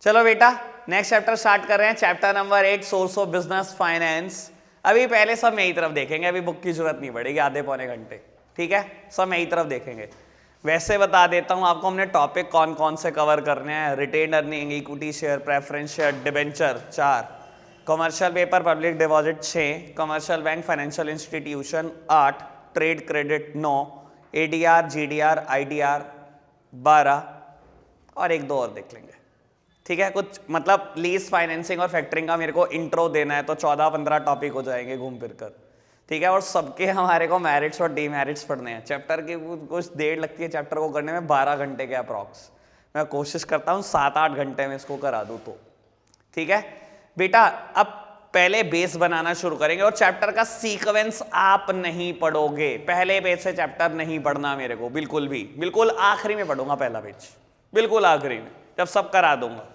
चलो बेटा next chapter start कर रहे हैं। Chapter number 8 source of business finance. अभी पहले सब मेरी तरफ देखेंगे, अभी बुक की जरूरत नहीं पड़ेगी आधे पौने घंटे, ठीक है। सब मेरी तरफ देखेंगे। वैसे बता देता हूं आपको हमने टॉपिक कौन कौन से कवर करने हैं। Retained earning, equity share, preference share, debenture 4, commercial paper public deposit 6, commercial bank financial institution 8, trade credit 9, ADR GDR IDR 12 और एक दो और देख लेंगे, ठीक है। कुछ मतलब लीज फाइनेंसिंग और फैक्टरिंग का मेरे को इंट्रो देना है तो 14-15 टॉपिक हो जाएंगे घूम फिर कर, ठीक है। और सबके हमारे को मैरिट्स और डीमेरिट्स पढ़ने हैं। चैप्टर की कुछ देर लगती है चैप्टर को करने में, 12 घंटे के अप्रॉक्स। मैं कोशिश करता हूँ 7-8 घंटे में इसको करा दूँ तो, ठीक है बेटा। अब पहले बेस बनाना शुरू करेंगे और चैप्टर का सीक्वेंस आप नहीं पढ़ोगे। पहले पेज से चैप्टर नहीं पढ़ना मेरे को बिल्कुल भी, बिल्कुल आखिरी में पढ़ूंगा पहला पेज, बिल्कुल आखिरी में जब सब करा दूंगा,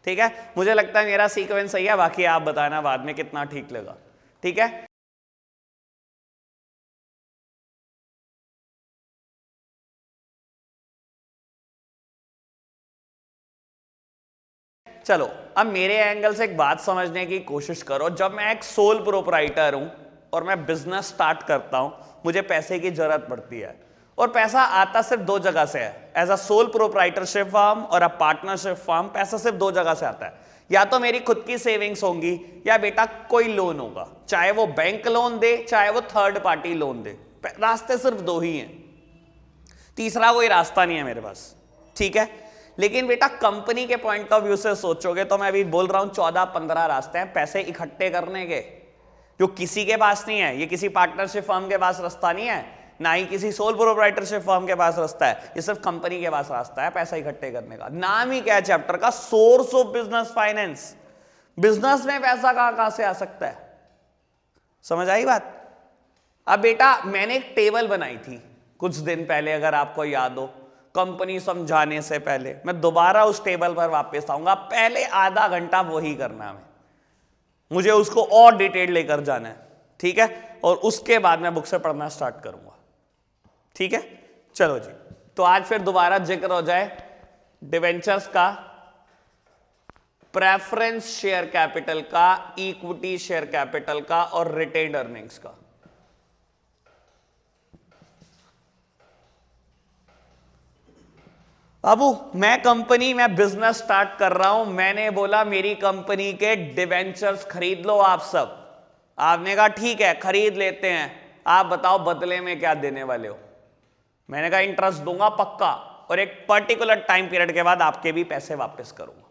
ठीक है। मुझे लगता है मेरा सीक्वेंस सही है, बाकी आप बताना बाद में कितना ठीक लगा, ठीक है। चलो अब मेरे एंगल से एक बात समझने की कोशिश करो। जब मैं एक सोल प्रोप्राइटर हूं और मैं बिजनेस स्टार्ट करता हूं, मुझे पैसे की जरूरत पड़ती है और पैसा आता सिर्फ दो जगह से है। As a sole proprietorship firm और अ पार्टनरशिप फर्म पैसा सिर्फ दो जगह से आता है। या तो मेरी खुद की सेविंग्स होंगी या बेटा कोई लोन होगा, चाहे वो बैंक लोन दे चाहे वो थर्ड पार्टी लोन दे। रास्ते सिर्फ दो ही हैं, तीसरा कोई रास्ता नहीं है मेरे पास, ठीक है। लेकिन बेटा कंपनी के पॉइंट ऑफ व्यू से सोचोगे तो मैं अभी बोल रहा हूं 14-15 रास्ते हैं पैसे इकट्ठे करने के, जो किसी के पास नहीं है। ये किसी पार्टनरशिप फर्म के पास रास्ता नहीं है, ना ही किसी सोल प्रोप्राइटरशिप फर्म के पास रास्ता है। ये सिर्फ कंपनी के पास रास्ता है पैसा इकट्ठे करने का। नाम ही क्या है चैप्टर का, source of business finance. Business में पैसा कहां से आ सकता है, समझ आई बात। अब बेटा मैंने एक टेबल बनाई थी कुछ दिन पहले, अगर आपको याद हो, कंपनी समझाने से पहले। मैं दोबारा उस टेबल पर वापस आऊंगा। पहले आधा घंटा वही करना है, मुझे उसको और डिटेल लेकर जाना है, ठीक है। और उसके बाद मैं बुक से पढ़ना स्टार्ट करूंगा, ठीक है। चलो जी, तो आज फिर दोबारा जिक्र हो जाए डिवेंचर्स का, प्रेफरेंस शेयर कैपिटल का, इक्विटी शेयर कैपिटल का और रिटेन्ड अर्निंग्स का। बाबू मैं बिजनेस स्टार्ट कर रहा हूं, मैंने बोला मेरी कंपनी के डिवेंचर्स खरीद लो आप सब। आपने कहा ठीक है खरीद लेते हैं, आप बताओ बदले में क्या देने वाले हो। मैंने कहा इंटरेस्ट दूंगा पक्का, और एक पर्टिकुलर टाइम पीरियड के बाद आपके भी पैसे वापस करूंगा।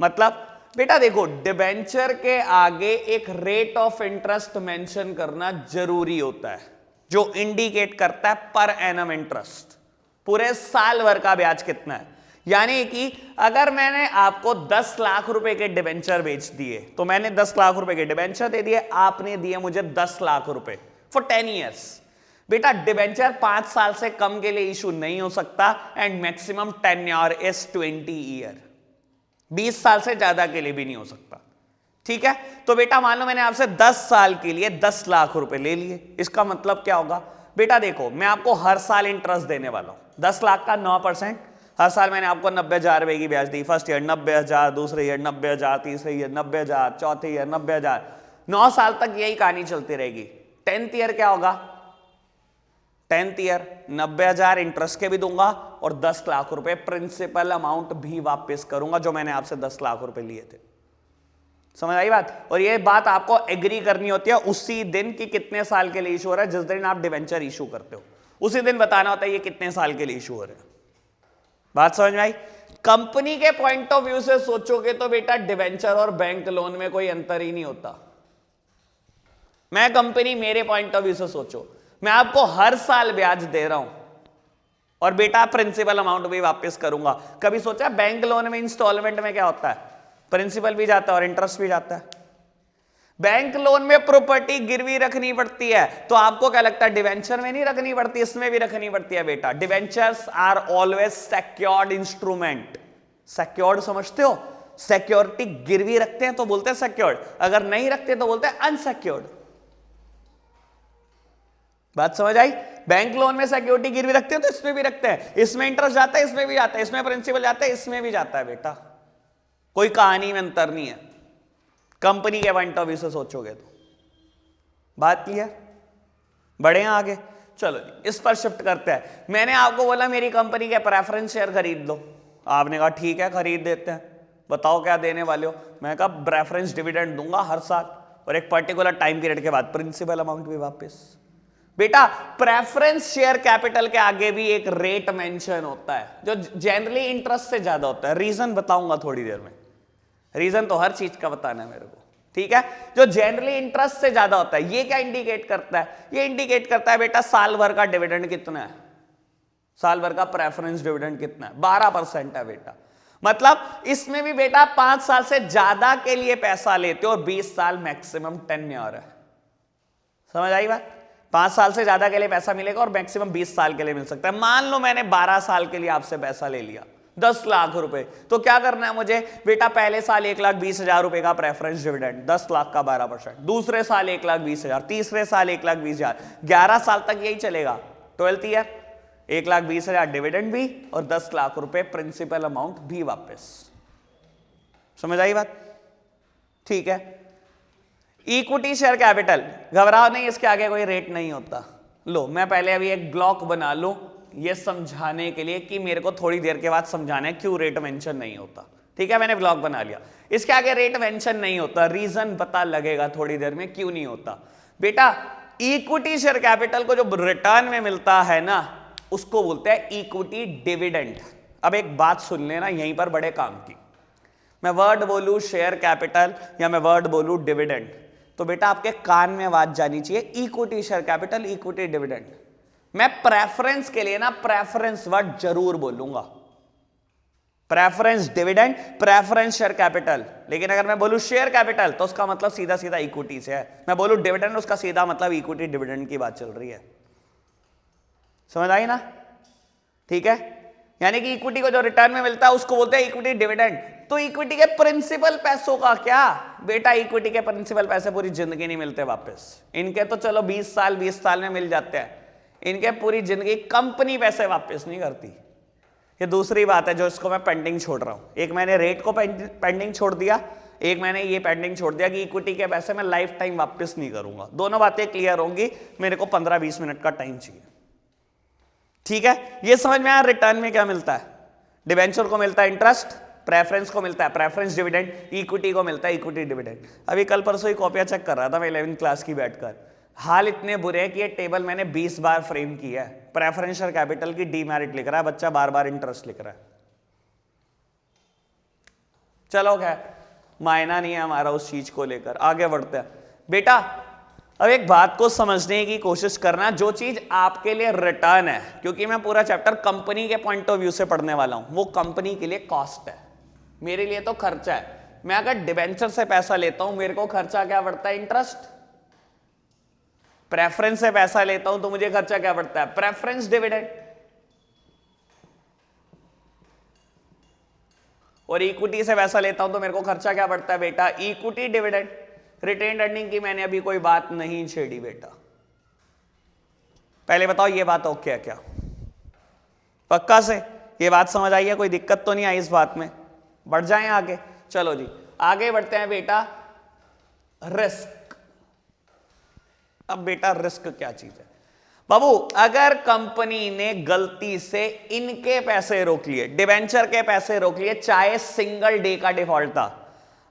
मतलब बेटा देखो, डिवेंचर के आगे एक रेट ऑफ इंटरेस्ट मेंशन करना जरूरी होता है, जो इंडिकेट करता है पर एनम इंटरेस्ट, पूरे साल भर का ब्याज कितना है। यानी कि अगर मैंने आपको 10 लाख रुपए के डिबेंचर बेच दिए तो मैंने 10 लाख रुपए के डिबेंचर दे दिए, आपने दिए मुझे 10 लाख रुपए फॉर 10 ईयर्स। बेटा डिबेंचर 5 साल से कम के लिए इशू नहीं हो सकता and maximum tenure is 20 year, 20 साल से ज्यादा के लिए भी नहीं हो सकता, ठीक है। तो बेटा मान लो मैंने आपसे 10 साल के लिए 10 लाख रुपए ले लिए। इसका मतलब क्या होगा बेटा, देखो मैं आपको हर साल इंटरेस्ट देने वाला हूं, 10 लाख का 9%। हर साल मैंने आपको 90,000 रुपए की ब्याज दी। फर्स्ट ईयर 90,000, दूसरे ईयर 90,000, तीसरे ईयर 90,000, चौथे ईयर 90,000। 9 साल तक यही कहानी चलती रहेगी। 10th ईयर क्या होगा, 10th ईयर 90,000 इंटरेस्ट के भी दूंगा और 10 लाख रुपए प्रिंसिपल अमाउंट भी वापस करूंगा जो मैंने आपसे 10 लाख रुपए लिए थे। समझ आई बात। और ये बात आपको एग्री करनी होती है उसी दिन कि कितने साल के लिए इशू हो रहा है। जिस दिन आप डिवेंचर इशू करते हो उसी दिन बताना होता है ये कितने साल के लिए इशू हो रहे हैं। बात समझ में आई। कंपनी के पॉइंट ऑफ व्यू से सोचोगे तो बेटा डिवेंचर और बैंक लोन में कोई अंतर ही नहीं होता। मैं कंपनी मेरे पॉइंट ऑफ व्यू से सोचो, मैं आपको हर साल ब्याज दे रहा हूं और बेटा प्रिंसिपल अमाउंट भी वापस करूंगा। कभी सोचा बैंक लोन में इंस्टॉलमेंट में क्या होता है, प्रिंसिपल भी जाता है और इंटरेस्ट भी जाता है। बैंक लोन में प्रॉपर्टी गिरवी रखनी पड़ती है, तो आपको क्या लगता है डिवेंचर में नहीं रखनी पड़ती, इसमें भी रखनी पड़ती है बेटा। Debentures are always secured instrument. Secured समझते हो, सिक्योरिटी गिरवी रखते हैं तो बोलते हैं सिक्योर्ड, अगर नहीं रखते तो बोलते हैं अनसिक्योर्ड। बात समझ आई। बैंक लोन में सिक्योरिटी गिरवी रखते हैं तो इसमें भी रखते हैं, इसमें इंटरेस्ट जाता है इसमें भी जाता है, इसमें प्रिंसिपल जाता है इसमें भी जाता है बेटा। कोई कहानी में अंतर नहीं है कंपनी के पॉइंट ऑफ व्यू से सोचोगे तो। बात क्लियर? बढ़े हैं आगे? चलो जी इस पर शिफ्ट करते हैं। मैंने आपको बोला मेरी कंपनी के प्रेफरेंस शेयर खरीद लो, आपने कहा ठीक है खरीद देते हैं, बताओ क्या देने वाले हो। मैं कहा प्रेफरेंस डिविडेंड दूंगा हर साल और एक पर्टिकुलर टाइम पीरियड के बाद प्रिंसिपल अमाउंट भी वापस। बेटा प्रेफरेंस शेयर कैपिटल के आगे भी एक रेट मेंशन होता है जो जनरली इंटरेस्ट से ज्यादा होता है। रीजन बताऊंगा थोड़ी देर में, रीजन तो हर चीज का बताना है मेरे को, ठीक है। जो जनरली इंटरेस्ट से ज्यादा होता है ये क्या इंडिकेट करता है? ये इंडिकेट करता है बेटा साल भर का डिविडेंड कितना है, साल भर का प्रेफरेंस डिविडेंड कितना है, 12% है बेटा। मतलब इसमें भी बेटा 5 साल से ज्यादा के लिए पैसा लेते हो और 20 साल मैक्सिमम टेन्योर है। समझ आई बात? 5 साल से ज्यादा के लिए पैसा मिलेगा और मैक्सिमम 20 साल के लिए मिल सकता है। मान लो मैंने 12 साल के लिए आपसे पैसा ले लिया 10 लाख रुपए, तो क्या करना है मुझे बेटा? पहले साल 1,20,000 रुपए का प्रेफरेंस डिविडेंड 10 लाख का 12%, दूसरे साल 1,20,000, तीसरे साल 1,20,000, 11 साल तक यही चलेगा। 12th ईयर 1,20,000 डिविडेंड भी और 10 लाख रुपए प्रिंसिपल अमाउंट भी वापस। समझ आई बात? ठीक है। इक्विटी शेयर कैपिटल, घबराओ नहीं, इसके आगे कोई रेट नहीं होता। लो मैं पहले अभी एक ब्लॉक बना लूं ये समझाने के लिए कि मेरे को थोड़ी देर के बाद समझाना है क्यों रेट मेंशन नहीं होता। ठीक है, मैंने ब्लॉक बना लिया, इसके आगे रेट मेंशन नहीं होता, रीजन पता लगेगा थोड़ी देर में क्यों नहीं होता। बेटा इक्विटी शेयर कैपिटल को जो रिटर्न में मिलता है ना उसको बोलते हैं इक्विटी डिविडेंड। अब एक बात सुन लेना यहीं पर बड़े काम की, मैं वर्ड बोलूं शेयर कैपिटल या मैं वर्ड बोलूं डिविडेंड तो बेटा आपके कान में आवाज जानी चाहिए equity share capital equity dividend. मैं प्रेफरेंस के लिए ना प्रेफरेंस वर्ड जरूर बोलूंगा, preference dividend, preference share capital. लेकिन अगर मैं बोलूं शेयर कैपिटल तो उसका मतलब सीधा सीधा इक्विटी से है, मैं बोलूं डिविडेंड उसका सीधा मतलब इक्विटी डिविडेंड की बात चल रही है। समझ आई ना? ठीक है, यानी कि इक्विटी को जो रिटर्न में मिलता है उसको बोलते हैं इक्विटी डिविडेंड। तो इक्विटी के प्रिंसिपल पैसों का क्या? बेटा इक्विटी के प्रिंसिपल पैसे पूरी जिंदगी नहीं मिलते वापस, इनके तो चलो 20 साल में मिल जाते हैं, इनके पूरी जिंदगी कंपनी पैसे वापस नहीं करती। ये दूसरी बात है जो इसको मैं पेंडिंग छोड़ रहा हूं। एक मैंने रेट को पेंडिंग छोड़ दिया, एक मैंने ये पेंडिंग छोड़ दिया कि इक्विटी के पैसे मैं लाइफ टाइम वापस नहीं करूंगा। दोनों बातें क्लियर होंगी, मेरे को 15-20 मिनट का टाइम चाहिए। ठीक है, ये समझ में आया रिटर्न में क्या मिलता है? डिवेंचर को मिलता है इंटरेस्ट, प्रेफरेंस को मिलता है प्रेफरेंस डिविडेंड, इक्विटी को मिलता है इक्विटी डिविडेंड। अभी कल परसों ही कॉपियां चेक कर रहा था मैं 11th क्लास की बैठकर, हाल इतने बुरे हैं कि ये टेबल मैंने 20 बार फ्रेम किया है। प्रेफरेंस शेयर कैपिटल की डीमेरिट लिख रहा है बच्चा, बार बार इंटरेस्ट लिख रहा है। चलो खैर मायना नहीं है हमारा उस चीज को लेकर, आगे बढ़ते हैं। बेटा अब एक बात को समझने की कोशिश करना, जो चीज आपके लिए रिटर्न है, क्योंकि मैं पूरा चैप्टर कंपनी के पॉइंट ऑफ व्यू से पढ़ने वाला हूं, वो कंपनी के लिए कॉस्ट है, मेरे लिए तो खर्चा है। मैं अगर डिबेंचर से पैसा लेता हूं मेरे को खर्चा क्या पड़ता है? इंटरेस्ट। प्रेफरेंस से पैसा लेता हूं तो मुझे खर्चा क्या पड़ता है? Preference dividend. और इक्विटी से पैसा लेता हूं तो मेरे को खर्चा क्या पड़ता है बेटा? Equity dividend. रिटेन्ड अर्निंग की मैंने अभी कोई बात नहीं छेड़ी बेटा, पहले बताओ ये बात ओके है क्या? पक्का से ये बात समझ आई है? कोई दिक्कत तो नहीं आई इस बात में? बढ़ जाएं आगे, चलो जी आगे बढ़ते हैं बेटा। रिस्क। अब बेटा रिस्क क्या चीज है बाबू? अगर कंपनी ने गलती से इनके पैसे रोक लिए, डिबेंचर के पैसे रोक लिए, चाहे सिंगल डे का डिफॉल्ट था,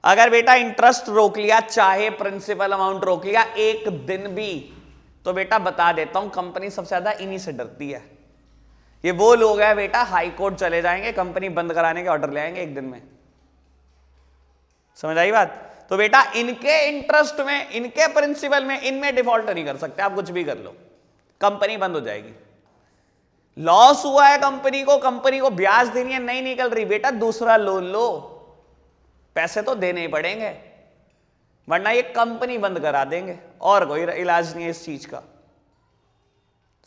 अगर बेटा इंटरेस्ट रोक लिया, चाहे प्रिंसिपल अमाउंट रोक लिया एक दिन भी, तो बेटा बता देता हूं कंपनी सबसे ज्यादा इन्हीं से डरती है। ये वो लोग हैं बेटा हाई कोर्ट चले जाएंगे, कंपनी बंद कराने के ऑर्डर ले आएंगे एक दिन में। समझ आई बात? तो बेटा इनके इंटरेस्ट में, इनके प्रिंसिपल में, इनमें डिफॉल्ट नहीं कर सकते आप, कुछ भी कर लो कंपनी बंद हो जाएगी। लॉस हुआ है कंपनी को ब्याज देनी है, नहीं निकल रही, बेटा दूसरा लोन लो, पैसे तो देने ही पड़ेंगे वरना ये कंपनी बंद करा देंगे, और कोई इलाज नहीं है इस चीज का।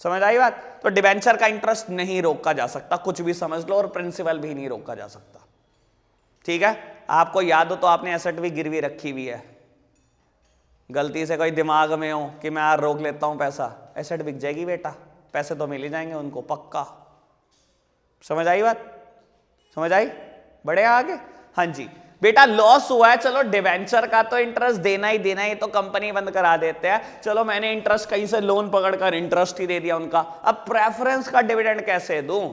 समझ आई बात? तो डिबेंचर का इंटरेस्ट नहीं रोका जा सकता, कुछ भी समझ लो, और प्रिंसिपल भी नहीं रोका जा सकता। ठीक है, आपको याद हो तो आपने एसेट भी गिरवी रखी हुई है, गलती से कोई दिमाग में हो कि मैं यार रोक लेता हूं पैसा, एसेट बिक जाएगी बेटा, पैसे तो मिल ही जाएंगे उनको पक्का। समझ आई बात? समझ आई? बढ़े आगे? हाँ जी बेटा लॉस हुआ है, चलो डिवेंचर का तो इंटरेस्ट देना ही देना है, तो कंपनी बंद करा देते हैं, चलो मैंने इंटरेस्ट कहीं से लोन पकड़कर इंटरेस्ट ही दे दिया उनका, अब प्रेफरेंस का डिविडेंड कैसे दूं?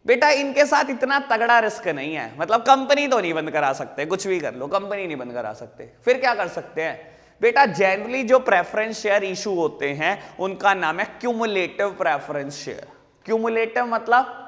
बेटा इनके साथ इतना तगड़ा रिस्क नहीं है, मतलब कंपनी तो नहीं बंद करा सकते, कुछ भी कर लो कंपनी नहीं बंद करा सकते। फिर क्या कर सकते हैं बेटा? जनरली जो प्रेफरेंस शेयर इशू होते हैं उनका नाम है क्यूमुलेटिव प्रेफरेंस शेयर। क्यूमुलेटिव मतलब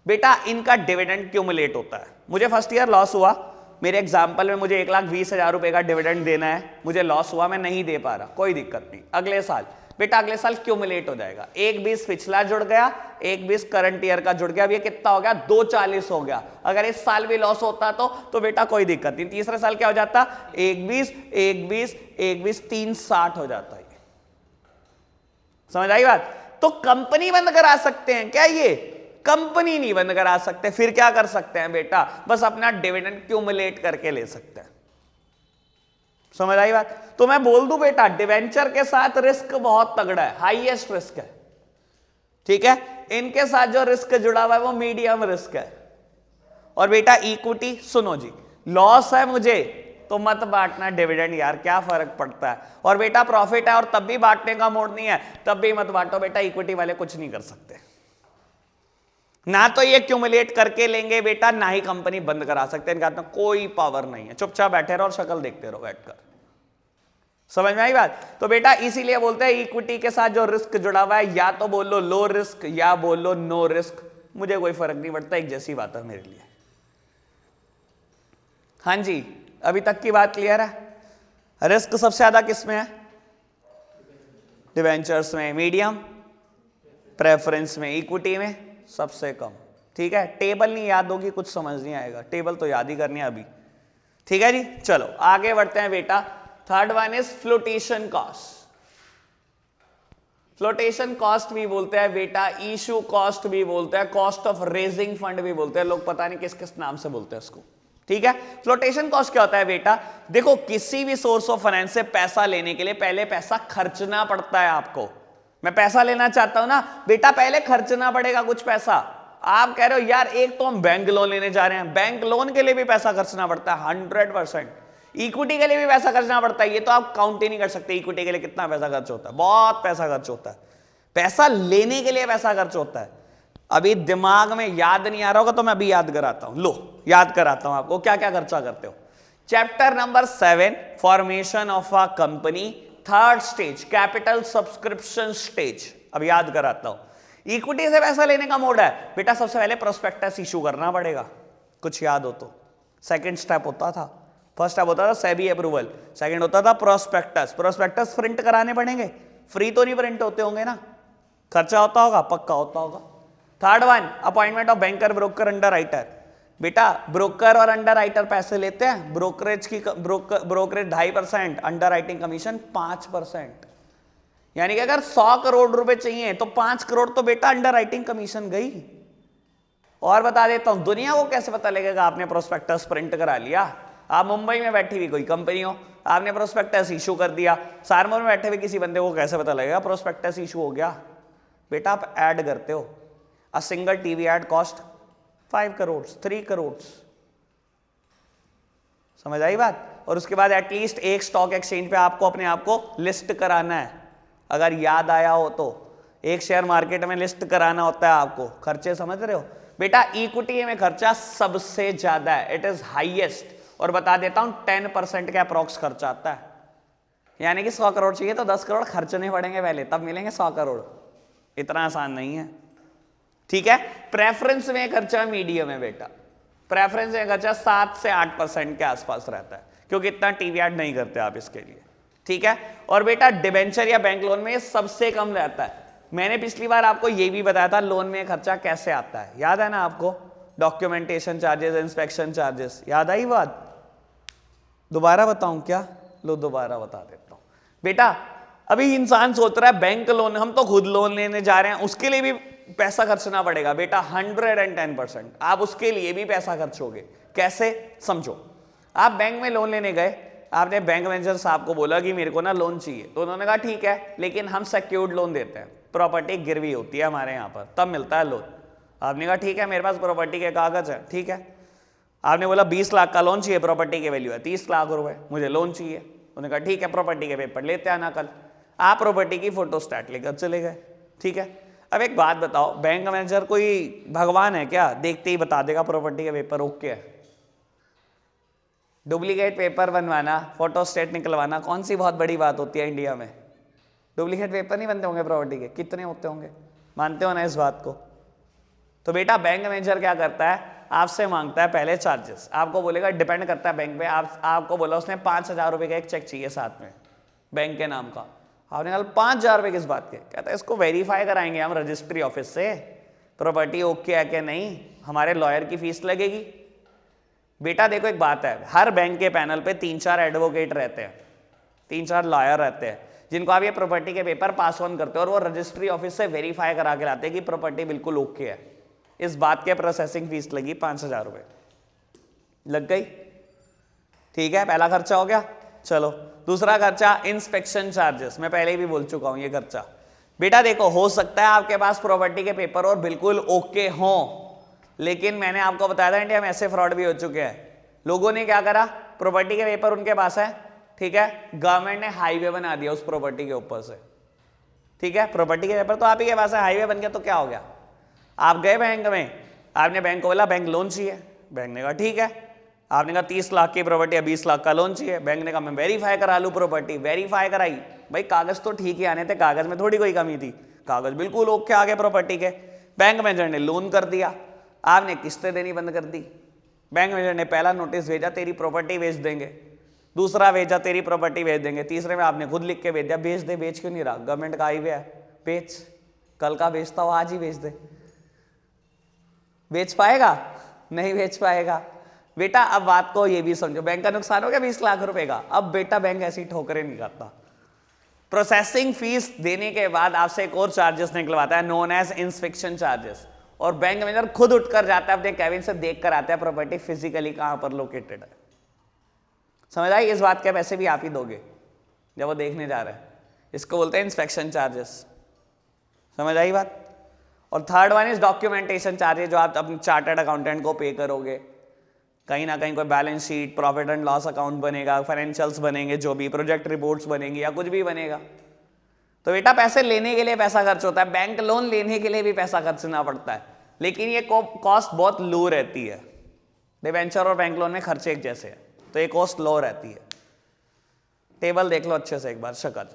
बेटा इनका डिविडेंड क्यूमुलेट होता है। मुझे फर्स्ट ईयर लॉस हुआ, मेरे एग्जाम्पल में मुझे 1,20,000 रुपए का डिविडेंड देना है, मुझे लॉस हुआ, मैं नहीं दे पा रहा, कोई दिक्कत नहीं, अगले साल बेटा अगले साल क्यूमुलेट हो जाएगा, 1,20 पिछला जुड़ गया, 1,20 करंट ईयर का जुड़ गया, अब ये कितना हो गया? 2,40 हो गया। अगर इस साल भी लॉस होता तो बेटा कोई दिक्कत नहीं, तीसरे साल क्या हो जाता? 1,20 1,20 1,20 3,60 हो जाता है। समझ आई बात? तो कंपनी बंद करा सकते हैं क्या? ये कंपनी नहीं बंद करा सकते। फिर क्या कर सकते हैं बेटा? बस अपना डिविडेंड क्यूमुलेट करके ले सकते हैं। समझ आई बात? तो मैं बोल दूं बेटा डिवेंचर के साथ रिस्क बहुत तगड़ा है, हाईएस्ट रिस्क है, ठीक है। इनके साथ जो रिस्क जुड़ा हुआ है वो मीडियम रिस्क है। और बेटा इक्विटी, सुनो जी, लॉस है मुझे तो मत बांटना डिविडेंड यार, क्या फर्क पड़ता है। और बेटा प्रॉफिट है और तब भी बांटने का मूड नहीं है, तब भी मत बांटो बेटा, इक्विटी वाले कुछ नहीं कर सकते, ना तो ये क्यूमुलेट करके लेंगे बेटा, ना ही कंपनी बंद करा सकते, इनका तो कोई पावर नहीं है, चुपचाप बैठे रहो और शक्ल देखते रहो बैठकर। समझ में आई बात? तो बेटा इसीलिए बोलते हैं इक्विटी के साथ जो रिस्क जुड़ा हुआ है, या तो बोलो लो रिस्क या बोलो नो रिस्क, मुझे कोई फर्क नहीं पड़ता, एक जैसी बात है मेरे लिए। हाँ जी, अभी तक की बात क्लियर है? रिस्क सबसे ज्यादा किस में है? डिवेंचर्स में, मीडियम प्रेफरेंस में, इक्विटी में सबसे कम, ठीक है। टेबल नहीं याद होगी कुछ समझ नहीं आएगा, टेबल तो याद ही करनी है अभी, ठीक है जी। चलो आगे बढ़ते हैं बेटा। Third one is flotation cost. Flotation cost भी बोलते हैं बेटा, इशू कॉस्ट भी बोलते हैं, कॉस्ट ऑफ रेजिंग फंड भी बोलते हैं, लोग पता नहीं किस किस नाम से बोलते हैं उसको, ठीक है। फ्लोटेशन कॉस्ट क्या होता है बेटा? देखो किसी भी सोर्स ऑफ फाइनेंस से पैसा लेने के लिए पहले पैसा खर्चना पड़ता है आपको। मैं पैसा लेना चाहता हूं ना बेटा, पहले खर्चना पड़ेगा कुछ पैसा। आप कह रहे हो यार एक तो हम बैंक लोन लेने जा रहे हैं, बैंक लोन के लिए भी पैसा खर्चना पड़ता है 100%, इक्विटी के लिए भी पैसा खर्चना पड़ता है, ये तो आप काउंट ही नहीं कर सकते इक्विटी के लिए कितना पैसा खर्च होता है, बहुत पैसा खर्च होता है। पैसा लेने के लिए पैसा खर्च होता है। अभी दिमाग में याद नहीं आ रहा होगा तो मैं अभी याद कराता हूं, लो याद कराता हूं आपको क्या क्या खर्चा करते हो। Chapter number 7 formation of a company, third stage capital subscription stage. अब याद कराता हूं। इक्विटी से पैसा लेने का मोड है बेटा, सबसे पहले प्रोस्पेक्टस इशू करना पड़ेगा, कुछ याद हो तो। सेकंड स्टेप होता था, फर्स्ट स्टेप होता था सेबी अप्रूवल, सेकंड होता था प्रोस्पेक्टस। प्रोस्पेक्टस प्रिंट कराने पड़ेंगे, फ्री तो नहीं प्रिंट होते होंगे ना, खर्चा होता होगा, पक्का होता होगा। Third one appointment of banker, broker, under writer. बेटा ब्रोकर और अंडर राइटर पैसे लेते हैं, ब्रोकरेज की ब्रोकरेज 2.5%, अंडर राइटिंग कमीशन 5%। यानी कि अगर 100 करोड़ रुपए चाहिए तो 5 करोड़ तो बेटा अंडर राइटिंग कमीशन गई। और बता देता हूं दुनिया को कैसे पता लगेगा आपने प्रोस्पेक्टस प्रिंट करा लिया। आप मुंबई में बैठी हुई कोई कंपनी हो, आपने प्रोस्पेक्टस इशू कर दिया, सारमोर में बैठे हुए किसी बंदे को कैसे पता लगेगा प्रोस्पेक्टस इशू हो गया? बेटा आप ऐड करते हो, a single TV ad cost 5 crore 3 crore, समझ आई बात? और उसके बाद एटलीस्ट एक स्टॉक एक्सचेंज पे आपको अपने आप को लिस्ट कराना है, अगर याद आया हो तो। एक शेयर मार्केट में लिस्ट कराना होता है आपको, खर्चे समझ रहे हो बेटा? इक्विटी में खर्चा सबसे ज्यादा है, इट इज हाईएस्ट। और बता देता हूं 10% का अप्रॉक्स खर्चा आता है, यानी कि 100 करोड़ चाहिए तो 10 करोड़ खर्चने पड़ेंगे पहले, तब मिलेंगे 100 करोड़। इतना आसान नहीं है, ठीक है। प्रेफरेंस में खर्चा मीडियम है बेटा, प्रेफरेंस में खर्चा 7 से 8% के आसपास रहता है, क्योंकि इतना टीवी ऐड नहीं करते आप इसके लिए, ठीक है। और बेटा डिबेंचर या बैंक लोन में सबसे कम रहता है। मैंने पिछली बार आपको यह भी बताया था लोन में खर्चा कैसे आता है, याद है ना आपको? डॉक्यूमेंटेशन चार्जेस, इंस्पेक्शन चार्जेस, याद आई बात? दोबारा बताऊं क्या? लो दोबारा बता देता हूं बेटा। अभी इंसान सोच रहा है बैंक लोन, हम तो खुद लोन लेने जा रहे हैं, उसके लिए भी पैसा खर्चना पड़ेगा बेटा 110%। आप उसके लिए भी पैसा खर्चोगे, कैसे समझो। आप बैंक में लोन लेने गए, आपने बैंक मैनेजर साहब को बोला कि मेरे को ना लोन चाहिए, तो उन्होंने कहा ठीक है लेकिन हम सिक्योर्ड लोन देते हैं, प्रॉपर्टी गिरवी होती है हमारे यहाँ पर, तब मिलता है लोन। आपने कहा ठीक है मेरे पास प्रॉपर्टी के कागज है, ठीक है। आपने बोला 20 लाख का लोन चाहिए, प्रॉपर्टी की वैल्यू है 30 लाख रुपए, मुझे लोन चाहिए। उन्होंने कहा ठीक है, प्रॉपर्टी के पेपर लेते आना कल। आप प्रॉपर्टी की फोटो स्टार्ट लेकर चले गए, ठीक है। अब एक बात बताओ, बैंक मैनेजर कोई भगवान है क्या, देखते ही बता देगा प्रॉपर्टी के पेपर ओके है? डुप्लीकेट पेपर बनवाना, फोटो स्टेट निकलवाना कौन सी बहुत बड़ी बात होती है इंडिया में? डुप्लीकेट पेपर नहीं बनते होंगे प्रॉपर्टी के? कितने होते होंगे, मानते हो ना इस बात को? तो बेटा बैंक मैनेजर क्या करता है, आपसे मांगता है पहले चार्जेस, आपको बोलेगा, डिपेंड करता है बैंक पे, आपको बोला उसने 5,000 रुपये का एक चेक चाहिए साथ में बैंक के नाम का। आपने कहा 5,000 रुपये किस बात के? कहता है इसको वेरीफाई कराएंगे हम रजिस्ट्री ऑफिस से, प्रॉपर्टी ओके है कि नहीं, हमारे लॉयर की फीस लगेगी। बेटा देखो एक बात है, हर बैंक के पैनल पे 3-4 एडवोकेट रहते हैं, 3-4 लॉयर रहते हैं, जिनको आप ये प्रॉपर्टी के पेपर पास ऑन करते हो और वो रजिस्ट्री ऑफिस से वेरीफाई करा के लाते हैं कि प्रॉपर्टी बिल्कुल ओके है। इस बात के प्रोसेसिंग फीस लगी 5,000 रुपये, लग गई, ठीक है, पहला खर्चा हो गया। चलो दूसरा खर्चा, इंस्पेक्शन चार्जेस, मैं पहले भी बोल चुका हूं ये खर्चा। बेटा देखो, हो सकता है आपके पास प्रॉपर्टी के पेपर और बिल्कुल ओके हों, लेकिन मैंने आपको बताया था इंडिया में ऐसे फ्रॉड भी हो चुके हैं। लोगों ने क्या करा, प्रॉपर्टी के पेपर उनके पास है, ठीक है, गवर्नमेंट ने हाईवे बना दिया उस प्रॉपर्टी के ऊपर से, ठीक है, प्रॉपर्टी के पेपर तो आप ही के पास है, हाईवे बन गया तो क्या हो गया? आप गए बैंक में, आपने बैंक को बोला बैंक लोन चाहिए, बैंक ने कहा ठीक है। आपने कहा 30 लाख की प्रॉपर्टी है, 20 लाख का लोन चाहिए, बैंक ने कहा मैं वेरीफाई करा लूँ प्रॉपर्टी। वेरीफाई कराई, भाई कागज तो ठीक ही आने थे, कागज में थोड़ी कोई कमी थी, कागज बिल्कुल ओके आ गए प्रॉपर्टी के। बैंक मैनेजर ने लोन कर दिया, आपने किस्तें देनी बंद कर दी। बैंक मैनेजर ने पहला नोटिस भेजा तेरी प्रॉपर्टी बेच देंगे, दूसरा भेजा तेरी प्रॉपर्टी बेच देंगे, तीसरे में आपने खुद लिख के भेज दिया बेच दे। बेच क्यों नहीं रहा, गवर्नमेंट का हाईवे है, बेच, कल का बेचता हो आज ही बेच दे। बेच पाएगा? नहीं बेच पाएगा। बेटा अब बात को ये भी समझो, बैंक का नुकसान हो गया 20 लाख रुपए का। अब बेटा बैंक ऐसी ठोकरें नहीं खाता, प्रोसेसिंग फीस देने के बाद आपसे एक और चार्जेस निकलवाता है, नोन एज इंस्पेक्शन चार्जेस। और बैंक मैनेजर खुद उठकर जाता है अपने कैबिन से, देख कर आता है प्रॉपर्टी फिजिकली कहां पर लोकेटेड है। समझ आई? इस बात के पैसे भी आप ही दोगे जब वो देखने जा रहे हैं, इसको बोलते हैं इंस्पेक्शन चार्जेस। समझ आई बात? और third one is documentation charges, जो आप अपने चार्टर्ड अकाउंटेंट को पे करोगे। कहीं ना कहीं कोई balance sheet, profit and loss account बनेगा, फाइनेंशियल्स बनेंगे, जो भी प्रोजेक्ट रिपोर्ट्स बनेंगी या कुछ भी बनेगा। तो बेटा पैसे लेने के लिए पैसा खर्च होता है, बैंक लोन लेने के लिए भी पैसा खर्चना पड़ता है, लेकिन ये कॉस्ट बहुत लो रहती है। डिबेंचर और बैंक लोन में खर्चे एक जैसे हैं, तो ये कॉस्ट लो रहती है। टेबल देख लो अच्छे से एक बार, शक्ल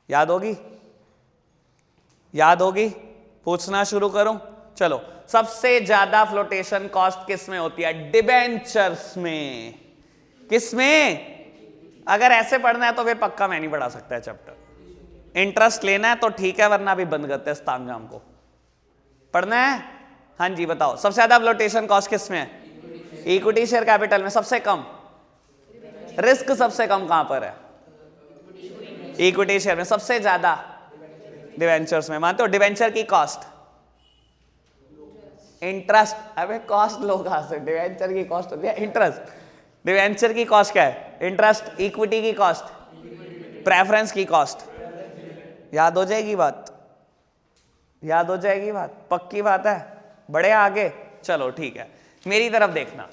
याद होगी? याद होगी? पूछना शुरू करूं? चलो, सबसे ज्यादा फ्लोटेशन कॉस्ट किस में होती है? डिबेंचर्स में। किस में? अगर ऐसे पढ़ना है तो वे पक्का मैं नहीं पढ़ा सकता है चैप्टर। इंटरेस्ट लेना है तो ठीक है, वरना भी बंद करते हैं इस तामझाम को। पढ़ना है? हाँ जी बताओ, सबसे ज्यादा फ्लोटेशन कॉस्ट किस में है? इक्विटी शेयर कैपिटल में। सबसे कम रिस्क सबसे कम कहां पर है? इक्विटी शेयर में। सबसे ज्यादा डिवेंचर्स में। मानते हो? डिवेंचर की कॉस्ट, इंटरेस्ट, अबे कॉस्ट लो कहां से? डिवेंचर की कॉस्ट होती है इंटरेस्ट। डिवेंचर की कॉस्ट क्या है? इंटरेस्ट। इक्विटी की कॉस्ट, प्रेफरेंस की कॉस्ट। याद हो जाएगी बात? याद हो जाएगी बात? पक्की बात है? बड़े आगे? चलो ठीक है, मेरी तरफ देखना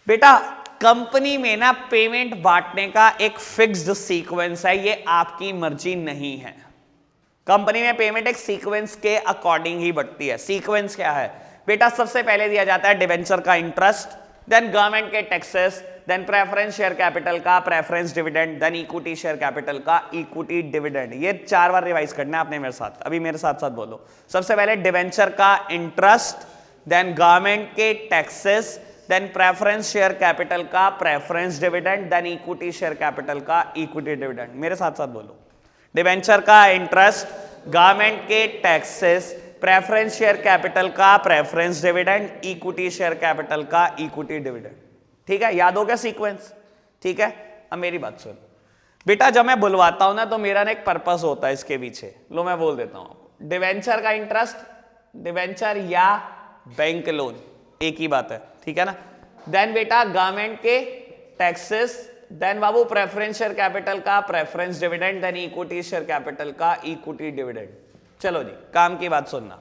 बेटा। कंपनी में ना पेमेंट बांटने का एक फिक्स्ड सीक्वेंस है, ये आपकी मर्जी नहीं है। कंपनी में पेमेंट एक सीक्वेंस के अकॉर्डिंग ही बढ़ती है। सीक्वेंस क्या है बेटा? सबसे पहले दिया जाता है डिवेंचर का इंटरेस्ट, देन गवर्नमेंट के taxes, then preference share capital का preference dividend, then equity share capital का इक्विटी डिविडेंड। ये 4 बार रिवाइज करना है आपने मेरे साथ, अभी मेरे साथ साथ बोलो। सबसे पहले डिवेंचर का इंटरेस्ट, देन गवर्नमेंट के taxes, then preference share capital का preference dividend, then equity share capital का इक्विटी डिविडेंड। मेरे साथ साथ बोलो। डिवेंचर का इंटरेस्ट, गवर्नमेंट के टैक्सेस, प्रेफरेंस शेयर कैपिटल का preference dividend, equity share capital का इक्विटी डिविडेंड। ठीक है, याद हो गया सीक्वेंस? ठीक है, अब मेरी बात सुन बेटा। जब मैं बुलवाता हूं ना तो मेरा ना एक पर्पस होता है इसके पीछे, लो मैं बोल देता हूं। डिवेंचर का इंटरेस्ट, डिवेंचर या बैंक लोन एक ही बात है, ठीक है ना। देन बेटा गवर्नमेंट के टैक्सेस, देन बाबू प्रेफरेंस शेयर कैपिटल का preference dividend, then equity share capital का इक्विटी डिविडेंड। चलो जी, काम की बात सुनना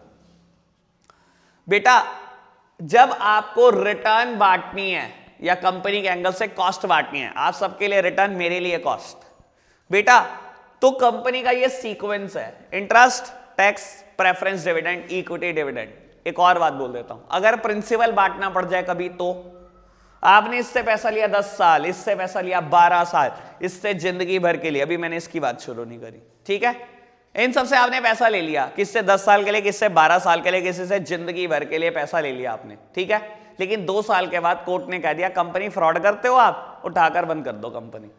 बेटा। जब आपको रिटर्न बांटनी है या कंपनी के एंगल से कॉस्ट बांटनी है, आप सबके लिए रिटर्न, मेरे लिए कॉस्ट बेटा, तो कंपनी का ये सीक्वेंस है, interest, tax, preference dividend, equity dividend. एक और बात बोल देता हूं, अगर प्रिंसिपल बांटना पड़ जाए कभी, तो आपने इससे पैसा लिया 10 साल, इससे पैसा लिया 12 साल, इससे जिंदगी भर के लिए, अभी मैंने इसकी बात शुरू नहीं करी, ठीक है, इन सब से आपने पैसा ले लिया, किससे 10 साल के लिए, किससे 12 साल के लिए, किसी से जिंदगी भर के लिए पैसा ले लिया आपने, ठीक है, लेकिन 2 साल के बाद कोर्ट ने कह दिया कंपनी फ्रॉड करते हो आप, उठाकर बंद कर दो कंपनी।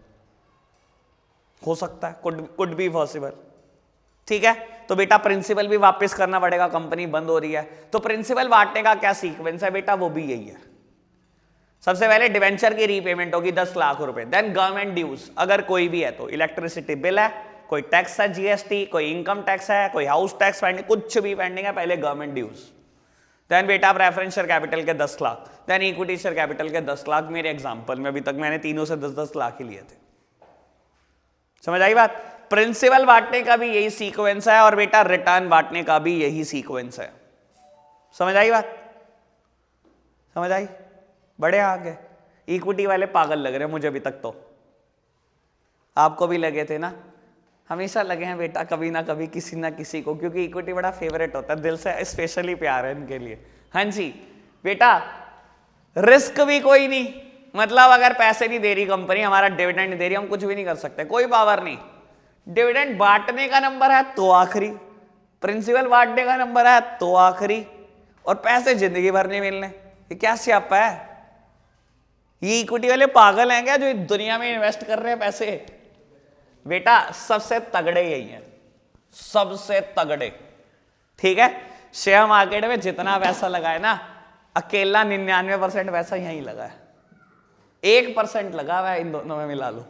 हो सकता है, कुड बी पॉसिबल, ठीक है, तो बेटा प्रिंसिपल भी वापस करना पड़ेगा, कंपनी बंद हो रही है, तो प्रिंसिपल बांटने का क्या सीक्वेंस है बेटा, वो भी यही है। सबसे पहले डिवेंचर की रीपेमेंट होगी 10 लाख रुपए, देन गवर्नमेंट ड्यूज, अगर कोई भी है तो इलेक्ट्रिसिटी बिल है, कोई टैक्स है, जीएसटी, कोई इनकम टैक्स है, कोई हाउस टैक्स पेंडिंग, कुछ भी पेंडिंग है, पहले गवर्नमेंट ड्यूज, देन बेटा प्रेफरेंस शेयर कैपिटल के 10 lakh, then equity share capital के 10 लाख। मेरे एग्जांपल में अभी तक मैंने तीनों से 10-10 लाख ही लिए थे। समझ आई बात? प्रिंसिपल बांटने का भी यही सीक्वेंस है और बेटा रिटर्न बांटने का भी यही सीक्वेंस है। समझ आई बात? समझ आई? बड़े आगे इक्विटी वाले पागल लग रहे हैं मुझे अभी तक, तो आपको भी लगे थे ना? हमेशा लगे हैं बेटा कभी ना कभी किसी ना किसी को, क्योंकि इक्विटी बड़ा फेवरेट होता है, दिल से स्पेशली प्यार है इनके लिए। हाँ जी बेटा, रिस्क भी कोई नहीं, मतलब अगर पैसे नहीं दे रही कंपनी, हमारा डिविडेंड नहीं दे रही, हम कुछ भी नहीं कर सकते, कोई पावर नहीं। डिविडेंड बांटने का नंबर है तो आखिरी, प्रिंसिपल बांटने का नंबर है तो आखिरी, और पैसे जिंदगी भर नहीं मिलने। ये क्या स्यापा है? ये इक्विटी वाले पागल हैं क्या जो दुनिया में इन्वेस्ट कर रहे हैं पैसे? बेटा सबसे तगड़े यही हैं, सबसे तगड़े, ठीक है। शेयर मार्केट में जितना पैसा लगा है ना, अकेला 99% पैसा यहीं लगा है, 1% लगा हुआ है इन दोनों में मिला लो,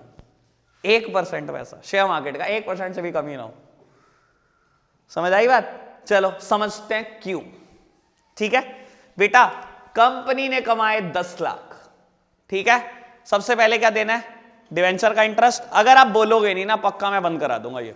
1% पैसा शेयर मार्केट का, 1% से भी कमी ना हो। समझ आई बात? चलो समझते हैं क्यों, ठीक है बेटा। कंपनी ने कमाए 10 लाख, ठीक है, सबसे पहले क्या देना है? डिवेंचर का इंटरेस्ट। अगर आप बोलोगे नहीं ना, पक्का मैं बंद करा दूंगा ये।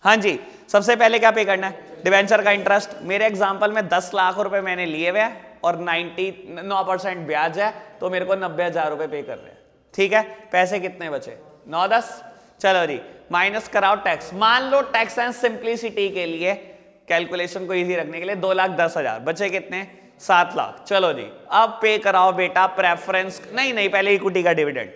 हाँ जी, सबसे पहले क्या पे करना है? डिवेंचर का इंटरेस्ट। मेरे एग्जांपल में 10 लाख रुपए मैंने लिए हुए हैं और 99% ब्याज है, तो मेरे को 90,000 रुपए पे कर रहे हैं, ठीक है। पैसे कितने बचे? 9-10। चलो जी, माइनस कराओ टैक्स। मान लो टैक्स एंड सिंप्लिसिटी के लिए, कैलकुलेशन को इजी रखने के लिए 2,10,000 बचे, कितने? 7 लाख। चलो जी, अब पे कराओ बेटा प्रेफरेंस, नहीं पहले इक्विटी का डिविडेंड।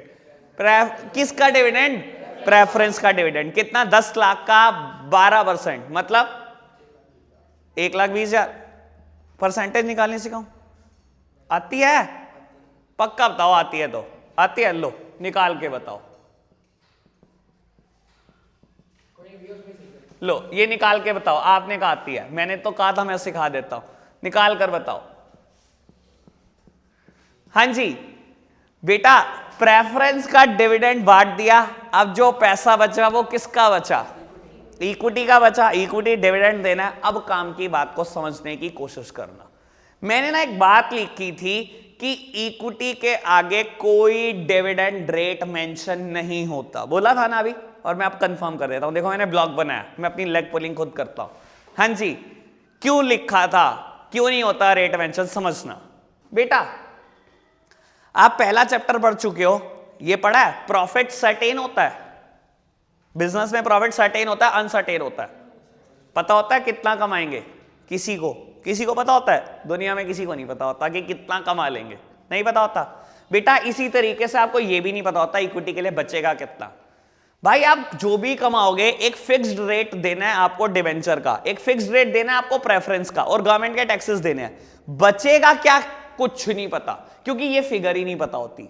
किसका डिविडेंड? प्रेफरेंस का डिविडेंड। कितना? 10 लाख का 12%, मतलब 1,20,000। परसेंटेज निकालने सिखाऊं? आती है? पक्का बताओ आती है तो। आती है? लो निकाल के बताओ, लो ये निकाल के बताओ। आपने कहा आती है, मैंने तो कहा था मैं सिखा देता हूं, निकाल कर बताओ। हाँ जी बेटा, प्रेफरेंस का डिविडेंड बांट दिया, अब जो पैसा बचा वो किसका बचा? इक्विटी का बचा। इक्विटी डिविडेंड देना है। अब काम की बात को समझने की कोशिश करना। मैंने ना एक बात लिखी थी कि इक्विटी के आगे कोई डिविडेंड रेट मेंशन नहीं होता, बोला था ना अभी, और मैं अब कंफर्म कर देता हूं। देखो मैंने ब्लॉग बनाया, मैं अपनी लेग पुलिंग खुद करता हूं। हाँ जी, क्यों लिखा था, क्यों नहीं होता रेट मेंशन, समझना बेटा। आप पहला चैप्टर पढ़ चुके हो, ये पढ़ा है प्रॉफिट सर्टेन होता है बिजनेस में, प्रॉफिट सर्टेन होता है, अनसर्टेन होता है। पता होता है कितना कमाएंगे? किसी को पता होता है? दुनिया में किसी को नहीं पता होता कि कितना कमा लेंगे, नहीं पता होता बेटा। इसी तरीके से आपको यह भी नहीं पता होता इक्विटी के लिए बचेगा कितना। भाई आप जो भी कमाओगे, एक फिक्स्ड रेट देना है आपको डिवेंचर का, एक फिक्स्ड रेट देना है आपको प्रेफरेंस का, और गवर्नमेंट के टैक्सेस देने हैं। बचेगा क्या? कुछ नहीं पता, क्योंकि ये फिगर ही नहीं पता होती।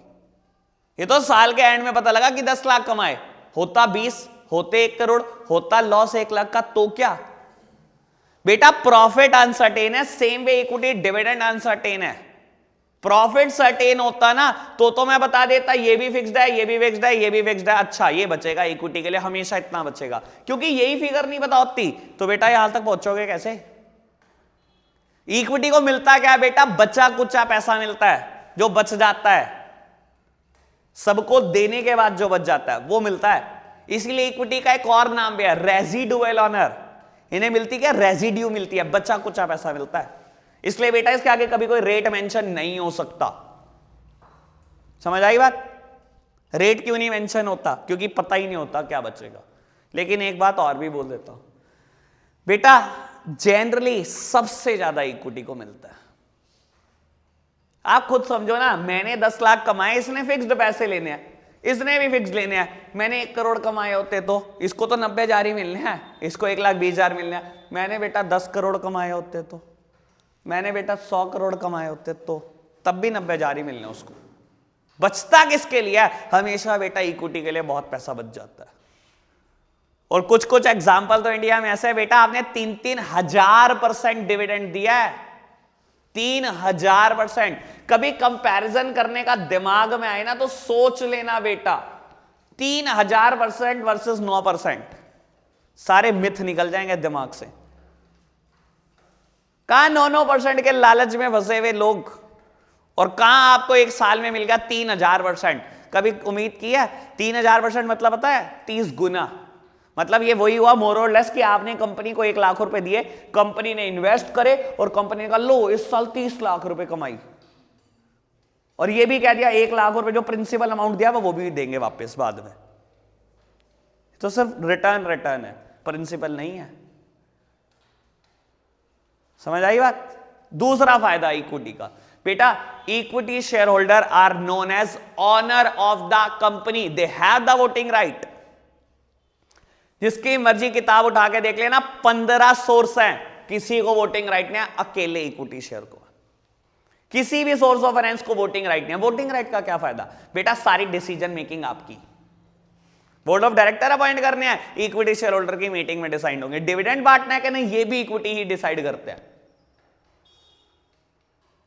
ये तो साल के एंड में पता लगा कि 10 लाख कमाए, होता 20, होते 1 करोड़, होता लॉस 1 लाख का, तो क्या बेटा? प्रॉफिट अनसर्टेन है, same way equity dividend uncertain है। प्रॉफिट सर्टेन होता ना तो मैं बता देता ये भी फिक्स्ड है, ये भी फिक्स्ड है, ये भी फिक्स्ड है, अच्छा ये बचेगा इक्विटी के लिए हमेशा इतना बचेगा। क्योंकि यही फिगर नहीं पता होती तो बेटा यहां तक पहुंचोगे कैसे? इक्विटी को मिलता क्या है बेटा? बचा कुचा पैसा मिलता है, जो बच जाता है, सबको देने के बाद जो बच जाता है वो मिलता है। इसलिए इक्विटी का एक और नाम भी है, रेजिडुअल ऑनर। इन्हें मिलती क्या? रेजिड्यू मिलती है, बचा कुचा पैसा मिलता है। इसलिए बेटा इसके आगे कभी कोई रेट मेंशन नहीं हो सकता। समझ आई बात? रेट क्यों नहीं मेंशन होता? क्योंकि पता ही नहीं होता क्या बचेगा। लेकिन एक बात और भी बोल देता हूं बेटा, जनरली सबसे ज्यादा इक्विटी को मिलता है। आप खुद समझो ना, मैंने 10 लाख कमाए, इसने फिक्स्ड पैसे लेने हैं, इसने भी फिक्स लेने हैं। मैंने 1 करोड़ कमाए होते तो इसको तो 90,000 ही मिलने हैं, इसको 1,20,000 मिलने हैं। मैंने बेटा 10 करोड़ कमाए होते तो, मैंने बेटा 100 करोड़ कमाए होते तो तब भी 90,000 ही मिलने उसको। बचता किसके लिए? हमेशा बेटा इक्विटी के लिए बहुत पैसा बच जाता है। और कुछ कुछ एग्जाम्पल तो इंडिया में ऐसे है बेटा, आपने 3-3 हजार% डिविडेंड दिया है, 3,000%। कभी कंपैरिजन करने का दिमाग में आए ना तो सोच लेना बेटा, 3,000% वर्सेस 9%, सारे मिथ निकल जाएंगे दिमाग से। कहां 9% के लालच में फंसे हुए लोग, और कहां आपको एक साल में मिल गया 3,000%। कभी उम्मीद की है? 3,000% मतलब पता है? 30 गुना। मतलब ये वही हुआ मोर और लेस कि आपने कंपनी को 1 लाख रुपए दिए, कंपनी ने इन्वेस्ट करे और कंपनी का लो इस साल 30 लाख रुपए कमाई, और ये भी कह दिया 1 लाख रुपए जो प्रिंसिपल अमाउंट दिया वो भी देंगे वापस बाद में। तो सिर्फ रिटर्न है, प्रिंसिपल नहीं है। समझ आई बात? दूसरा फायदा इक्विटी का बेटा, equity share holder are known as owner of the company, they have the voting right. जिसकी मर्जी किताब उठा के देख लेना, 15 सोर्स हैं, किसी को वोटिंग राइट नहीं है, अकेले इक्विटी शेयर को। किसी भी सोर्स ऑफ फाइनेंस को वोटिंग राइट नहीं है। वोटिंग राइट का क्या फायदा बेटा? सारी डिसीजन मेकिंग आपकी, बोर्ड ऑफ डायरेक्टर अपॉइंट करने हैं, इक्विटी शेयर होल्डर की मीटिंग में डिसाइड होंगे। डिविडेंड बांटना है कि नहीं, ये भी इक्विटी ही डिसाइड करते हैं।